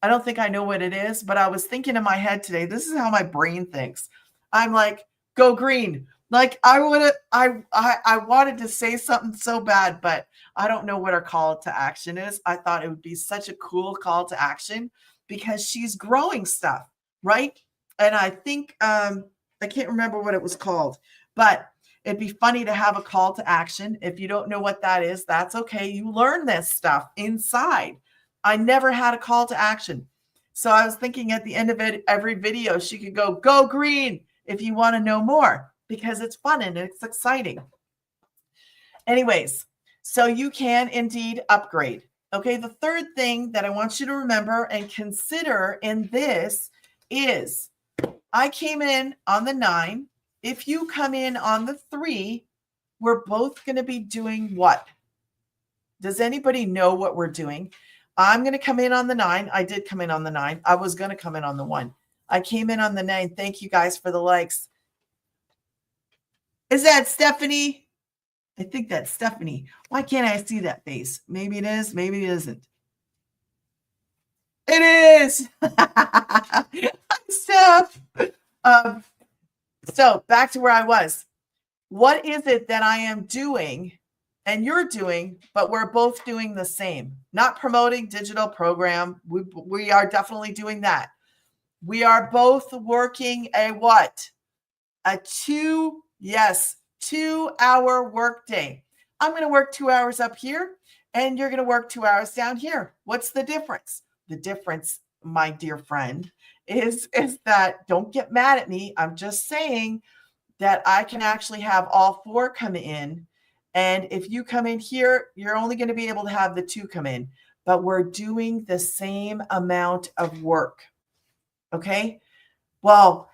I don't think I know what it is, but I was thinking in my head today, this is how my brain thinks. I'm like, go green. Like I wanted to say something so bad, but I don't know what her call to action is. I thought it would be such a cool call to action because she's growing stuff, right? And I think I can't remember what it was called, but it'd be funny to have a call to action. If you don't know what that is, that's okay. You learn this stuff inside. I never had a call to action. So I was thinking at the end of it, every video, she could go green if you want to know more, because it's fun and it's exciting. Anyways, so you can indeed upgrade. Okay, the third thing that I want you to remember and consider in this is I came in on the 9. If you come in on the 3, we're both going to be doing what? Does anybody know what we're doing? I'm going to come in on the 9. I did come in on the 9. I was going to come in on the 1. I came in on the 9. Thank you guys for the likes. Is that Stephanie? I think that's Stephanie. Why can't I see that face? Maybe it is. Maybe it isn't. It is. Steph. So back to where I was. What is it that I am doing and you're doing, but we're both doing the same? Not promoting digital program. We are definitely doing that. We are both working a what? A 2-hour workday. I'm going to work 2 hours up here and you're going to work 2 hours down here. What's the difference? The difference, my dear friend, is that, don't get mad at me. I'm just saying that I can actually have all 4 come in. And if you come in here, you're only going to be able to have the 2 come in, but we're doing the same amount of work. Okay. Well,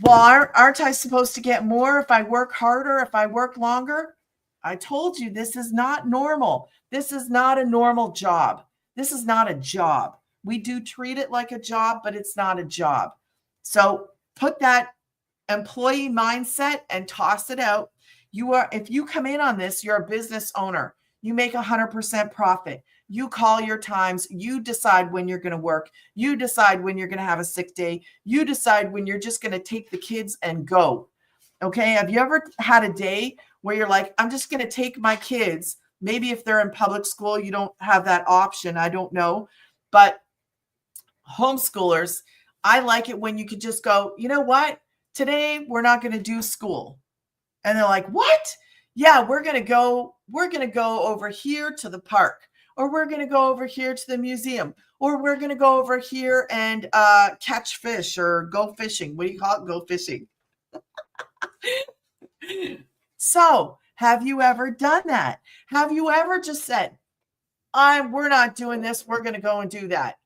aren't I supposed to get more if I work harder, if I work longer? I told you this is not normal. This is not a normal job. This is not a job. We do treat it like a job, but it's not a job. So put that employee mindset and toss it out. If you come in on this, you're a business owner. You make 100% profit. You call your times. You decide when you're going to work. You decide when you're going to have a sick day. You decide when you're just going to take the kids and go. Okay. Have you ever had a day where you're like, I'm just going to take my kids? Maybe if they're in public school, you don't have that option. I don't know. But homeschoolers, I like it when you could just go, you know what? Today, we're not going to do school. And they're like, what? Yeah, we're going to go over here to the park, or we're going to go over here to the museum, or we're going to go over here and catch fish or go fishing. What do you call it? Go fishing. So have you ever done that? Have you ever just said, we're not doing this. We're going to go and do that.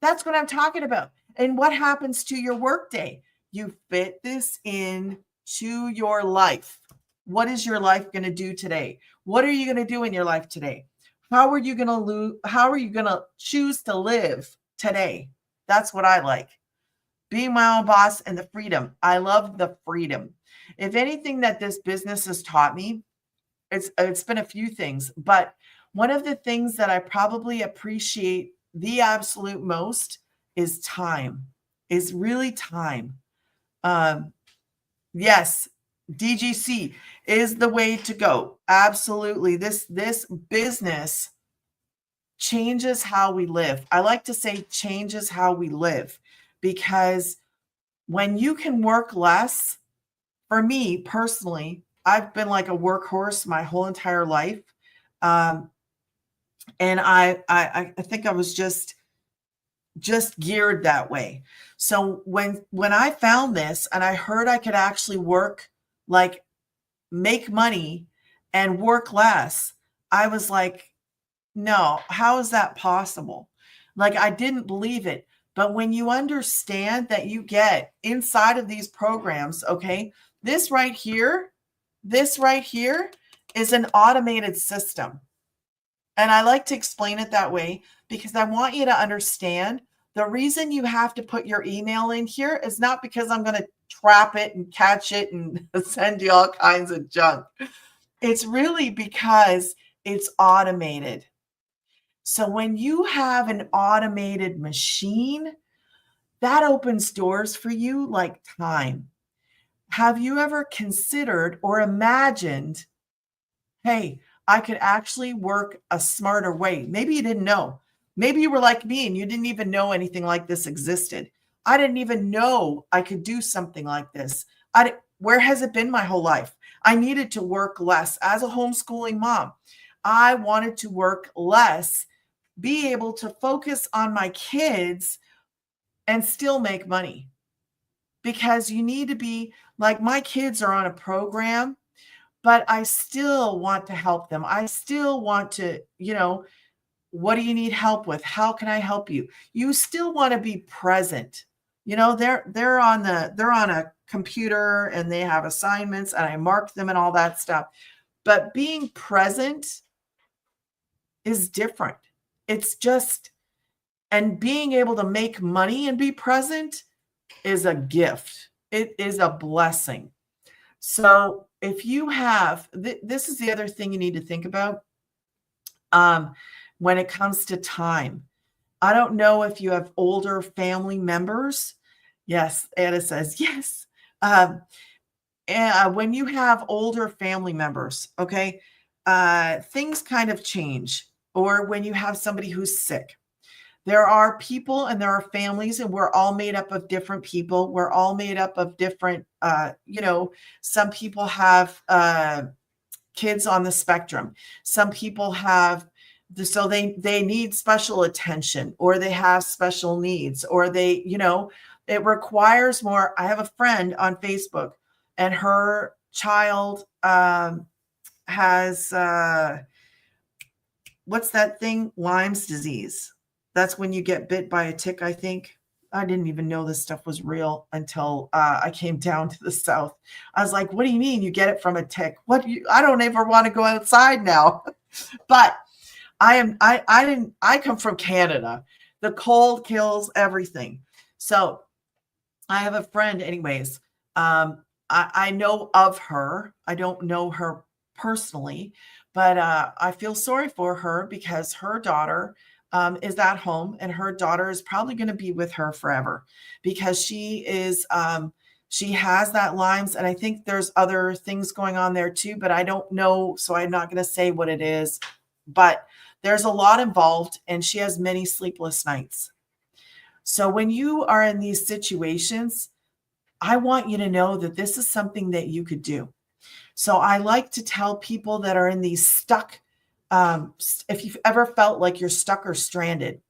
That's what I'm talking about. And what happens to your workday? You fit this in to your life. What is your life going to do today? What are you going to do in your life today? How are you going to choose to live today? That's what I like. Being my own boss and the freedom. I love the freedom. If anything that this business has taught me, it's been a few things, but one of the things that I probably appreciate the absolute most is time, is really time. Yes, DGC is the way to go. Absolutely. This business changes how we live. I like to say changes how we live, because when you can work less, for me personally, I've been like a workhorse my whole entire life. Um, and I think I was just geared that way. So when I found this and I heard I could actually work, like, make money and work less, I was like, no, how is that possible? Like, I didn't believe it. But when you understand that you get inside of these programs, okay, this right here, this right here is an automated system. And I like to explain it that way because I want you to understand the reason you have to put your email in here is not because I'm going to trap it and catch it and send you all kinds of junk. It's really because it's automated. So when you have an automated machine, that opens doors for you like time. Have you ever considered or imagined, hey, I could actually work a smarter way? Maybe you didn't know. Maybe you were like me and you didn't even know anything like this existed. I didn't even know I could do something like this. Where has it been my whole life? I needed to work less as a homeschooling mom. I wanted to work less, be able to focus on my kids and still make money, because you need to be like, my kids are on a program, but I still want to help them. I still want to, what do you need help with? How can I help you? You still want to be present. They're on a computer and they have assignments and I mark them and all that stuff. But being present is different. It's just, and being able to make money and be present is a gift. It is a blessing. So if you have, this is the other thing you need to think about when it comes to time. I don't know if you have older family members. Yes, Anna says yes. And when you have older family members, okay, things kind of change. Or when you have somebody who's sick. There are people and there are families, and we're all made up of different people. We're all made up of different, some people have kids on the spectrum. Some people have, so they need special attention, or they have special needs, or it requires more. I have a friend on Facebook and her child has, what's that thing? Lyme's disease. That's when you get bit by a tick, I think. I didn't even know this stuff was real until I came down to the South. I was like, what do you mean you get it from a tick? I don't ever want to go outside now. But I come from Canada. The cold kills everything. So I have a friend anyways. I know of her. I don't know her personally, but I feel sorry for her because her daughter is at home, and her daughter is probably going to be with her forever because she has that Lyme's, and I think there's other things going on there too, but I don't know, so I'm not going to say what it is, but there's a lot involved, and she has many sleepless nights. So when you are in these situations, I want you to know that this is something that you could do. So I like to tell people that are in these stuck, if you've ever felt like you're stuck or stranded,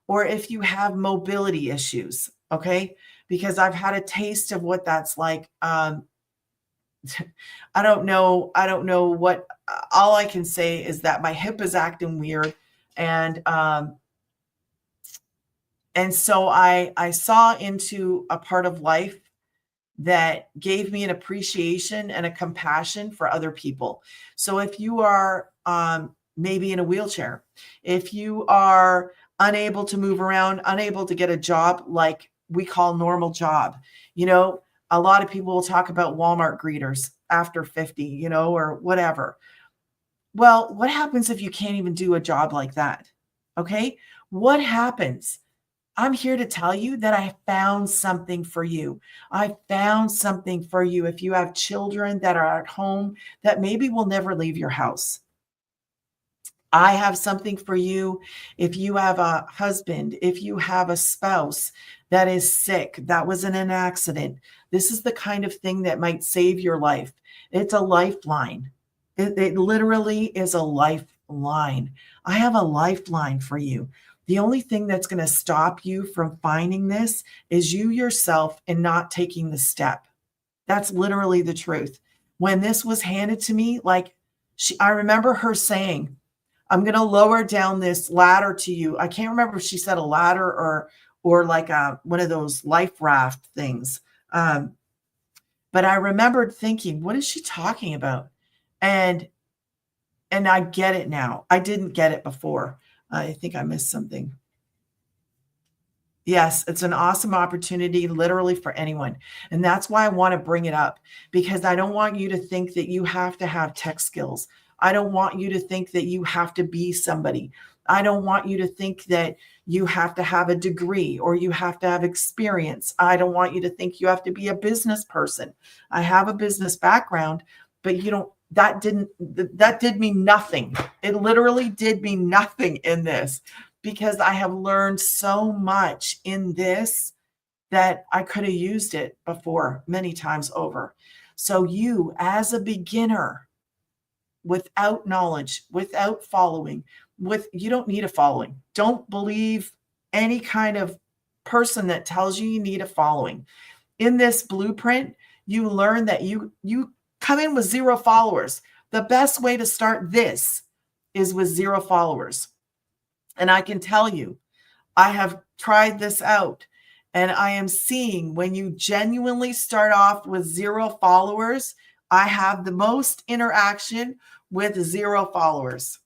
or if you have mobility issues, okay? Because I've had a taste of what that's like. I don't know what, all I can say is that my hip is acting weird. And so I saw into a part of life that gave me an appreciation and a compassion for other people. So if you are maybe in a wheelchair, if you are unable to move around, unable to get a job like we call normal job, a lot of people will talk about Walmart greeters after 50, or whatever. Well, what happens if you can't even do a job like that? Okay. What happens? I'm here to tell you that I found something for you. I found something for you if you have children that are at home that maybe will never leave your house. I have something for you if you have a husband, if you have a spouse that is sick, that was in an accident. This is the kind of thing that might save your life. It's a lifeline. It literally is a lifeline. I have a lifeline for you. The only thing that's going to stop you from finding this is you yourself and not taking the step. That's literally the truth. When this was handed to me, like I remember her saying, I'm going to lower down this ladder to you. I can't remember if she said a ladder or like one of those life raft things. Um, but I remembered thinking, what is she talking about? And I get it now. I didn't get it before. I think I missed something. Yes, it's an awesome opportunity literally for anyone. And that's why I want to bring it up because I don't want you to think that you have to have tech skills. I don't want you to think that you have to be somebody. I don't want you to think that you have to have a degree or you have to have experience. I don't want you to think you have to be a business person. I have a business background, but you don't that did me nothing. It literally did me nothing in this because I have learned so much in this that I could have used it before many times over. So, you as a beginner, without knowledge, without following, you don't need a following. Don't believe any kind of person that tells you need a following. In this blueprint, you learn that you come in with 0 followers. The best way to start this is with 0 followers. And I can tell you, I have tried this out and I am seeing when you genuinely start off with 0 followers, I have the most interaction with 0 followers.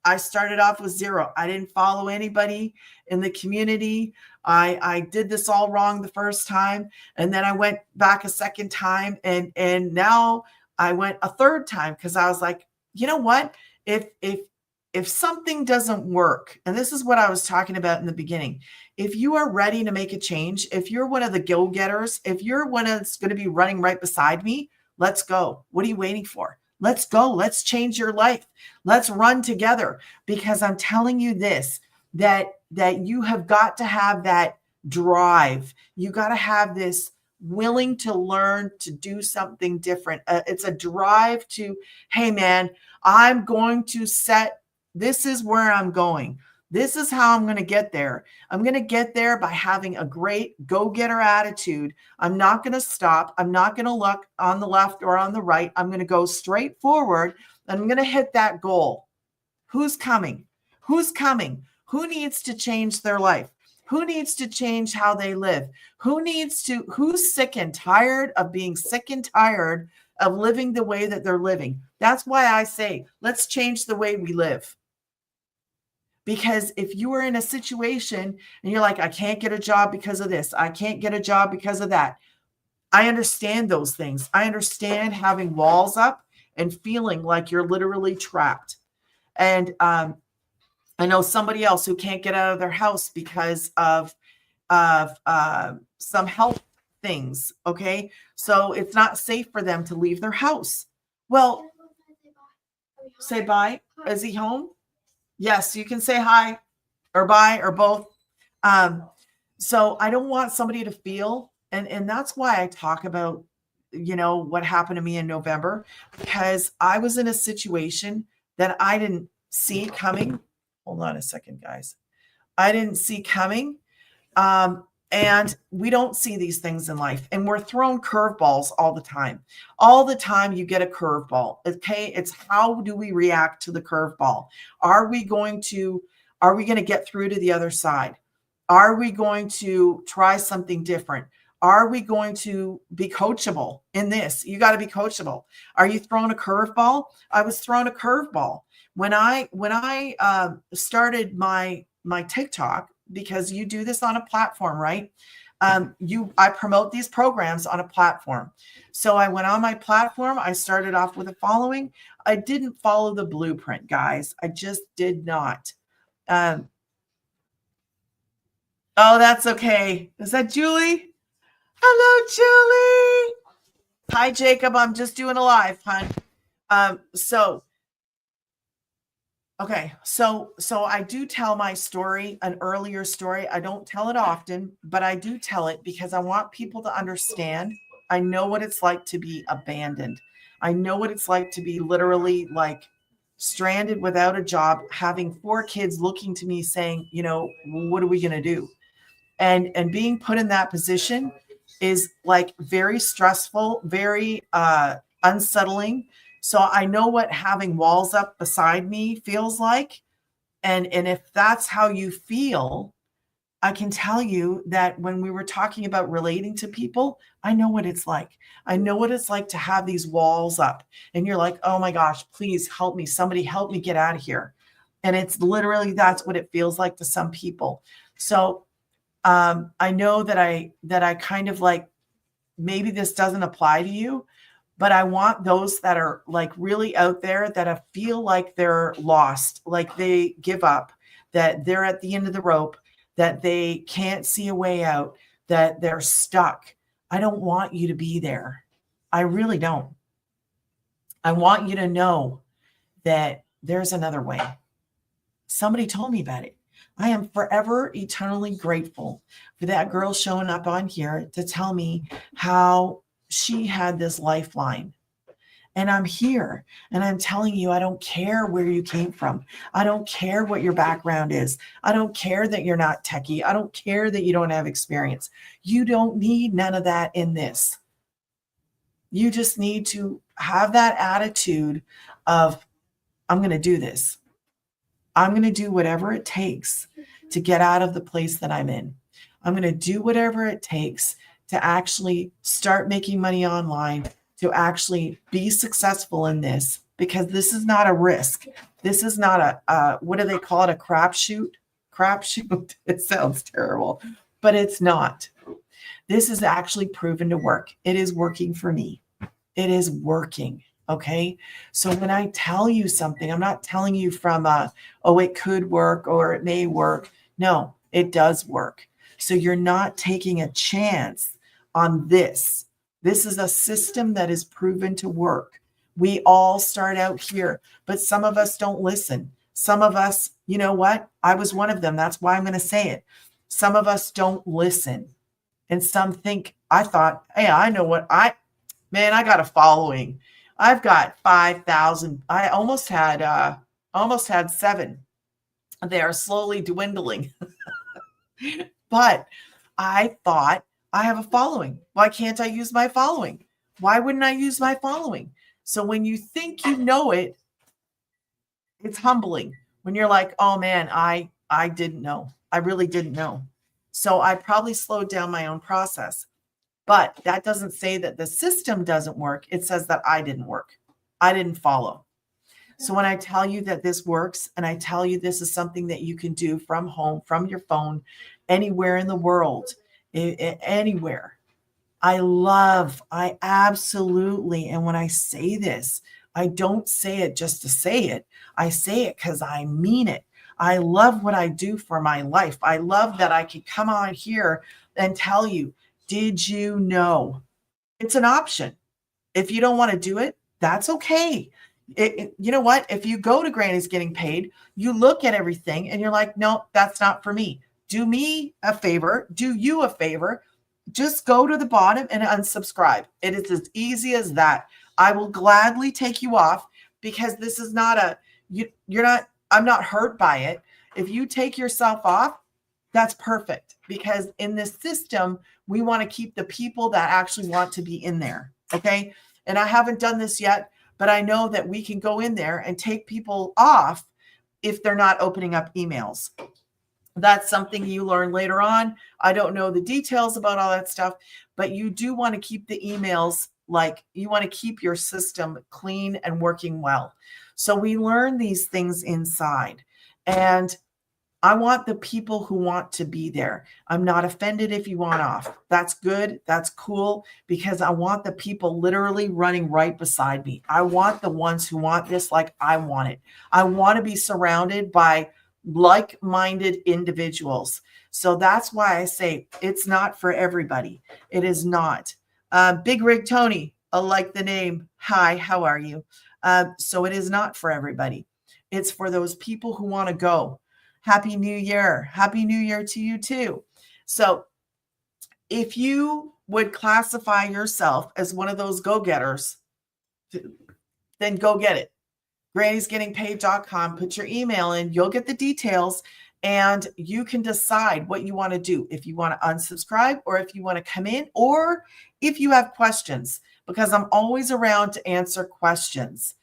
I started off with 0. I didn't follow anybody in the community. I did this all wrong the first time. And then I went back a second time. And now I went a third time because I was like, you know what? If something doesn't work, and this is what I was talking about in the beginning, if you are ready to make a change, if you're one of the go-getters, if you're one that's going to be running right beside me, let's go. What are you waiting for? Let's go. Let's change your life. Let's run together because I'm telling you this, that you have got to have that drive. You got to have this willing to learn to do something different. It's a drive to, hey man, I'm going to set, this is where I'm going. This is how I'm going to get there. I'm going to get there by having a great go-getter attitude. I'm not going to stop. I'm not going to look on the left or on the right. I'm going to go straight forward and I'm going to hit that goal. Who's coming? Who's coming? Who needs to change their life? Who needs to change how they live? Who's sick and tired of being sick and tired of living the way that they're living? That's why I say, let's change the way we live. Because if you are in a situation and you're like, I can't get a job because of this, I can't get a job because of that. I understand those things. I understand having walls up and feeling like you're literally trapped. And I know somebody else who can't get out of their house because of some health things. Okay. So it's not safe for them to leave their house. Well, say bye. Is he home? Yes, you can say hi or bye or both. So I don't want somebody to feel, and that's why I talk about, what happened to me in November, because I was in a situation that I didn't see coming. Hold on a second, guys. I didn't see coming. And we don't see these things in life, and we're thrown curveballs all the time. All the time you get a curveball. Okay. It's how do we react to the curveball? Are we going to get through to the other side? Are we going to try something different? Are we going to be coachable in this? You got to be coachable. Are you throwing a curveball? I was thrown a curveball when I started my TikTok, because you do this on a platform, right? I promote these programs on a platform. So I went on my platform. I started off with a following. I didn't follow the blueprint, guys. I just did not. Um, Oh, that's okay. Is that Julie? Hello, Julie. Hi, Jacob. I'm just doing a live, hon. So okay, so I do tell my story, an earlier story. I don't tell it often, but I do tell it because I want people to understand. I know what it's like to be abandoned. I know what it's like to be literally like stranded without a job, having four kids looking to me saying, what are we going to do? And being put in that position is like very stressful, very unsettling. So I know what having walls up beside me feels like. And if that's how you feel, I can tell you that when we were talking about relating to people, I know what it's like. I know what it's like to have these walls up and you're like, oh my gosh, please help me. Somebody help me get out of here. And it's literally, that's what it feels like to some people. So I know that I kind of like, maybe this doesn't apply to you, but I want those that are like really out there that feel like they're lost, like they give up, that they're at the end of the rope, that they can't see a way out, that they're stuck. I don't want you to be there. I really don't. I want you to know that there's another way. Somebody told me about it. I am forever eternally grateful for that girl showing up on here to tell me how she had this lifeline. And I'm here and I'm telling you, I don't care where you came from. I don't care what your background is. I don't care that you're not techie. I don't care that you don't have experience. You don't need none of that in this. You just need to have that attitude of, I'm going to do this. I'm going to do whatever it takes to get out of the place that I'm in. I'm going to do whatever it takes to actually start making money online, to actually be successful in this, because this is not a risk. This is not what do they call it? A crapshoot? Crapshoot. It sounds terrible, but it's not. This is actually proven to work. It is working for me. It is working. Okay. So when I tell you something, I'm not telling you from oh, it could work or it may work. No, it does work. So you're not taking a chance on this. This is a system that is proven to work. We all start out here, but some of us don't listen. Some of us, you know what? I was one of them. That's why I'm going to say it. Some of us don't listen. And some think, I thought, hey, I know what I got a following. I've got 5,000. I almost had 7. They are slowly dwindling. But I thought, I have a following. Why can't I use my following? Why wouldn't I use my following? So when you think you know it, it's humbling. When you're like, oh man, I didn't know. I really didn't know. So I probably slowed down my own process. But that doesn't say that the system doesn't work. It says that I didn't work. I didn't follow. So when I tell you that this works, and I tell you this is something that you can do from home, from your phone, anywhere in the world, anywhere. I absolutely, and when I say this, I don't say it just to say it. I say it because I mean it. I love what I do for my life. I love that I can come on here and tell you, did you know? It's an option. If you don't want to do it, that's okay. You know what? If you go to Granny's Getting Paid, you look at everything and you're like, no, that's not for me. Do me a favor. Do you a favor. Just go to the bottom and unsubscribe. It is as easy as that. I will gladly take you off because this is not I'm not hurt by it. If you take yourself off, that's perfect, because in this system, we want to keep the people that actually want to be in there. Okay. And I haven't done this yet, but I know that we can go in there and take people off if they're not opening up emails. That's something you learn later on. I don't know the details about all that stuff, but you do want to keep the emails, like you want to keep your system clean and working well. So we learn these things inside. And I want the people who want to be there. I'm not offended if you want off. That's good. That's cool, because I want the people literally running right beside me. I want the ones who want this like I want it. I want to be surrounded by like-minded individuals. So that's why I say it's not for everybody. It is not. Big Rig Tony, I like the name. Hi, how are you? So it is not for everybody. It's for those people who want to go. Happy New Year. Happy New Year to you too. So if you would classify yourself as one of those go-getters, then go get it. Granny'sGettingPaid.com. Put your email in. You'll get the details, and you can decide what you want to do. If you want to unsubscribe, or if you want to come in, or if you have questions, because I'm always around to answer questions.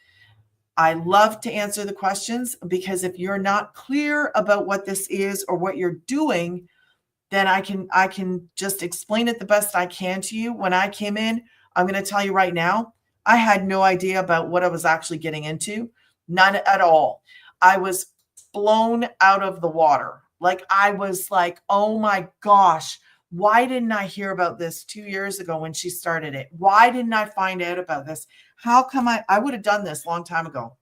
I love to answer the questions, because if you're not clear about what this is or what you're doing, then I can just explain it the best I can to you. When I came in, I'm going to tell you right now, I had no idea about what I was actually getting into. None at all. I was blown out of the water. Like, I was like, oh my gosh, why didn't I hear about this 2 years ago when she started it? Why didn't I find out about this? How come I would have done this a long time ago?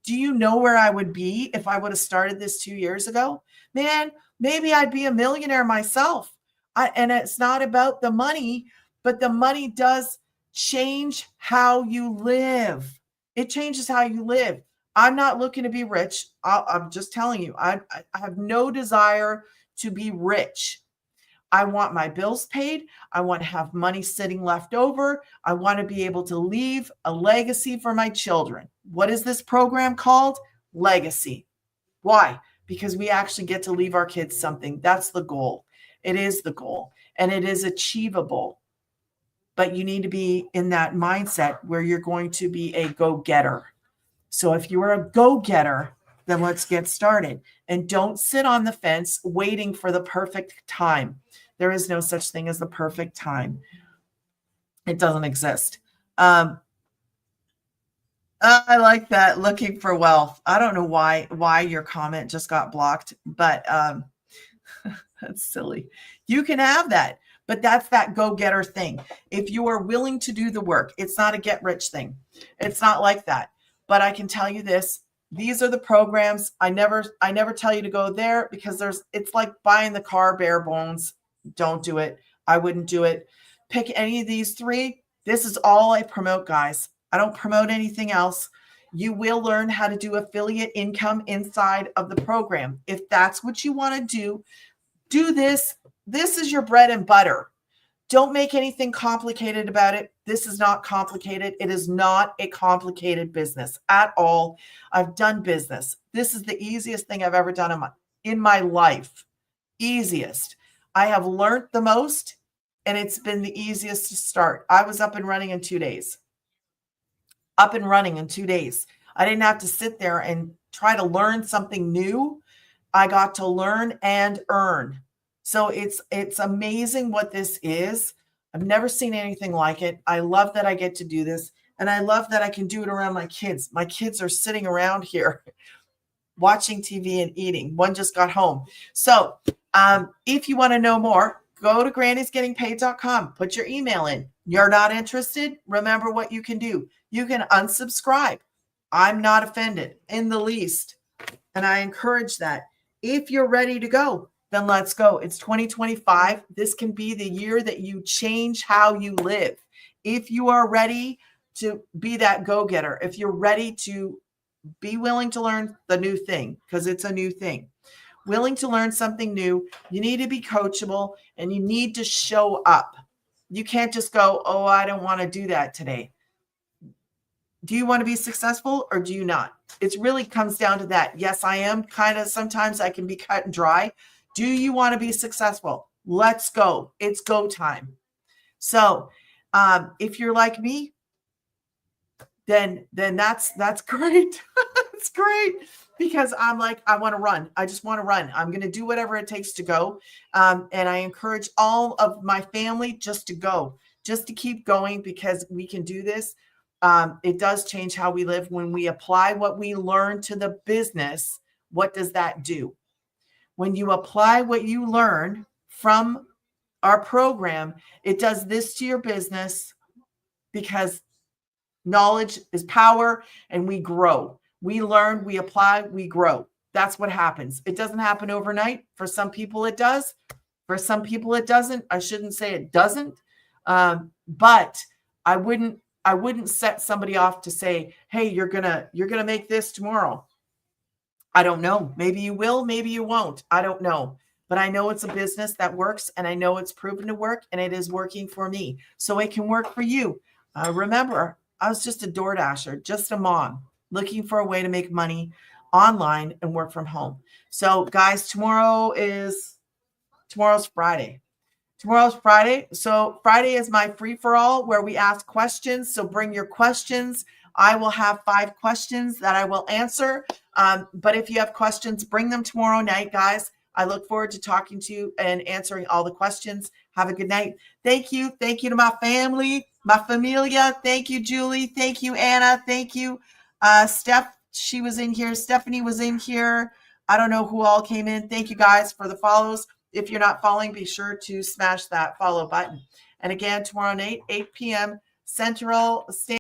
Do you know where I would be if I would have started this 2 years ago? Man, maybe I'd be a millionaire myself. And it's not about the money, but the money does change how you live. It changes how you live. I'm not looking to be rich. I'm just telling you, I have no desire to be rich. I want my bills paid. I want to have money sitting left over. I want to be able to leave a legacy for my children. What is this program called? Legacy. Why? Because we actually get to leave our kids something. That's the goal. It is the goal, and it is achievable. But you need to be in that mindset where you're going to be a go-getter. So if you are a go-getter, then let's get started. And don't sit on the fence waiting for the perfect time. There is no such thing as the perfect time. It doesn't exist. I like that. Looking for wealth. I don't know why your comment just got blocked, but that's silly. You can have that, but that's that go-getter thing. If you are willing to do the work, it's not a get-rich thing. It's not like that. But I can tell you this. These are the programs. I never tell you to go there, because it's like buying the car bare bones. Don't do it. I wouldn't do it. Pick any of these three. This is all I promote, guys. I don't promote anything else. You will learn how to do affiliate income inside of the program. If that's what you want to do this. This is your bread and butter. Don't make anything complicated about it. This is not complicated. It is not a complicated business at all. I've done business. This is the easiest thing I've ever done in my life. Easiest. I have learned the most, and it's been the easiest to start. I was up and running in 2 days. Up and running in 2 days. I didn't have to sit there and try to learn something new. I got to learn and earn. So it's amazing what this is. I've never seen anything like it. I love that I get to do this, and I love that I can do it around my kids. My kids are sitting around here watching TV and eating. One just got home. So if you want to know more, go to Granny'sGettingPaid.com. Put your email in. You're not interested? Remember what you can do. You can unsubscribe. I'm not offended in the least, and I encourage that. If you're ready to go, then let's go. It's 2025. This can be the year that you change how you live. If you are ready to be that go-getter, if you're ready to be willing to learn the new thing, because it's a new thing, willing to learn something new, you need to be coachable, and you need to show up. You can't just go, oh, I don't want to do that today. Do you want to be successful, or do you not? It really comes down to that. Yes, I am sometimes I can be cut and dry. Do you want to be successful? Let's go. It's go time. So if you're like me, then that's great. It's great, because I'm like, I want to run. I just want to run. I'm going to do whatever it takes to go. And I encourage all of my family just to go, just to keep going, because we can do this. It does change how we live. When we apply what we learn to the business, what does that do? When you apply what you learn from our program, it does this to your business, because knowledge is power, and we grow. We learn, we apply, we grow. That's what happens. It doesn't happen overnight. For some people, it does. For some people, it doesn't. I shouldn't say it doesn't. But I wouldn't set somebody off to say, hey, you're gonna make this tomorrow. I don't know. Maybe you will, maybe you won't. I don't know. But I know it's a business that works, and I know it's proven to work, and it is working for me. So it can work for you. Remember, I was just a DoorDasher, just a mom looking for a way to make money online and work from home. So guys, tomorrow's Friday. Tomorrow's Friday. So Friday is my free for all where we ask questions. So bring your questions. I will have 5 questions that I will answer. But if you have questions, bring them tomorrow night, guys. I look forward to talking to you and answering all the questions. Have a good night. Thank you. Thank you to my family, my familia. Thank you, Julie. Thank you, Anna. Thank you, Steph. She was in here. Stephanie was in here. I don't know who all came in. Thank you guys for the follows. If you're not following, be sure to smash that follow button. And again, tomorrow night, 8 p.m. Central Standard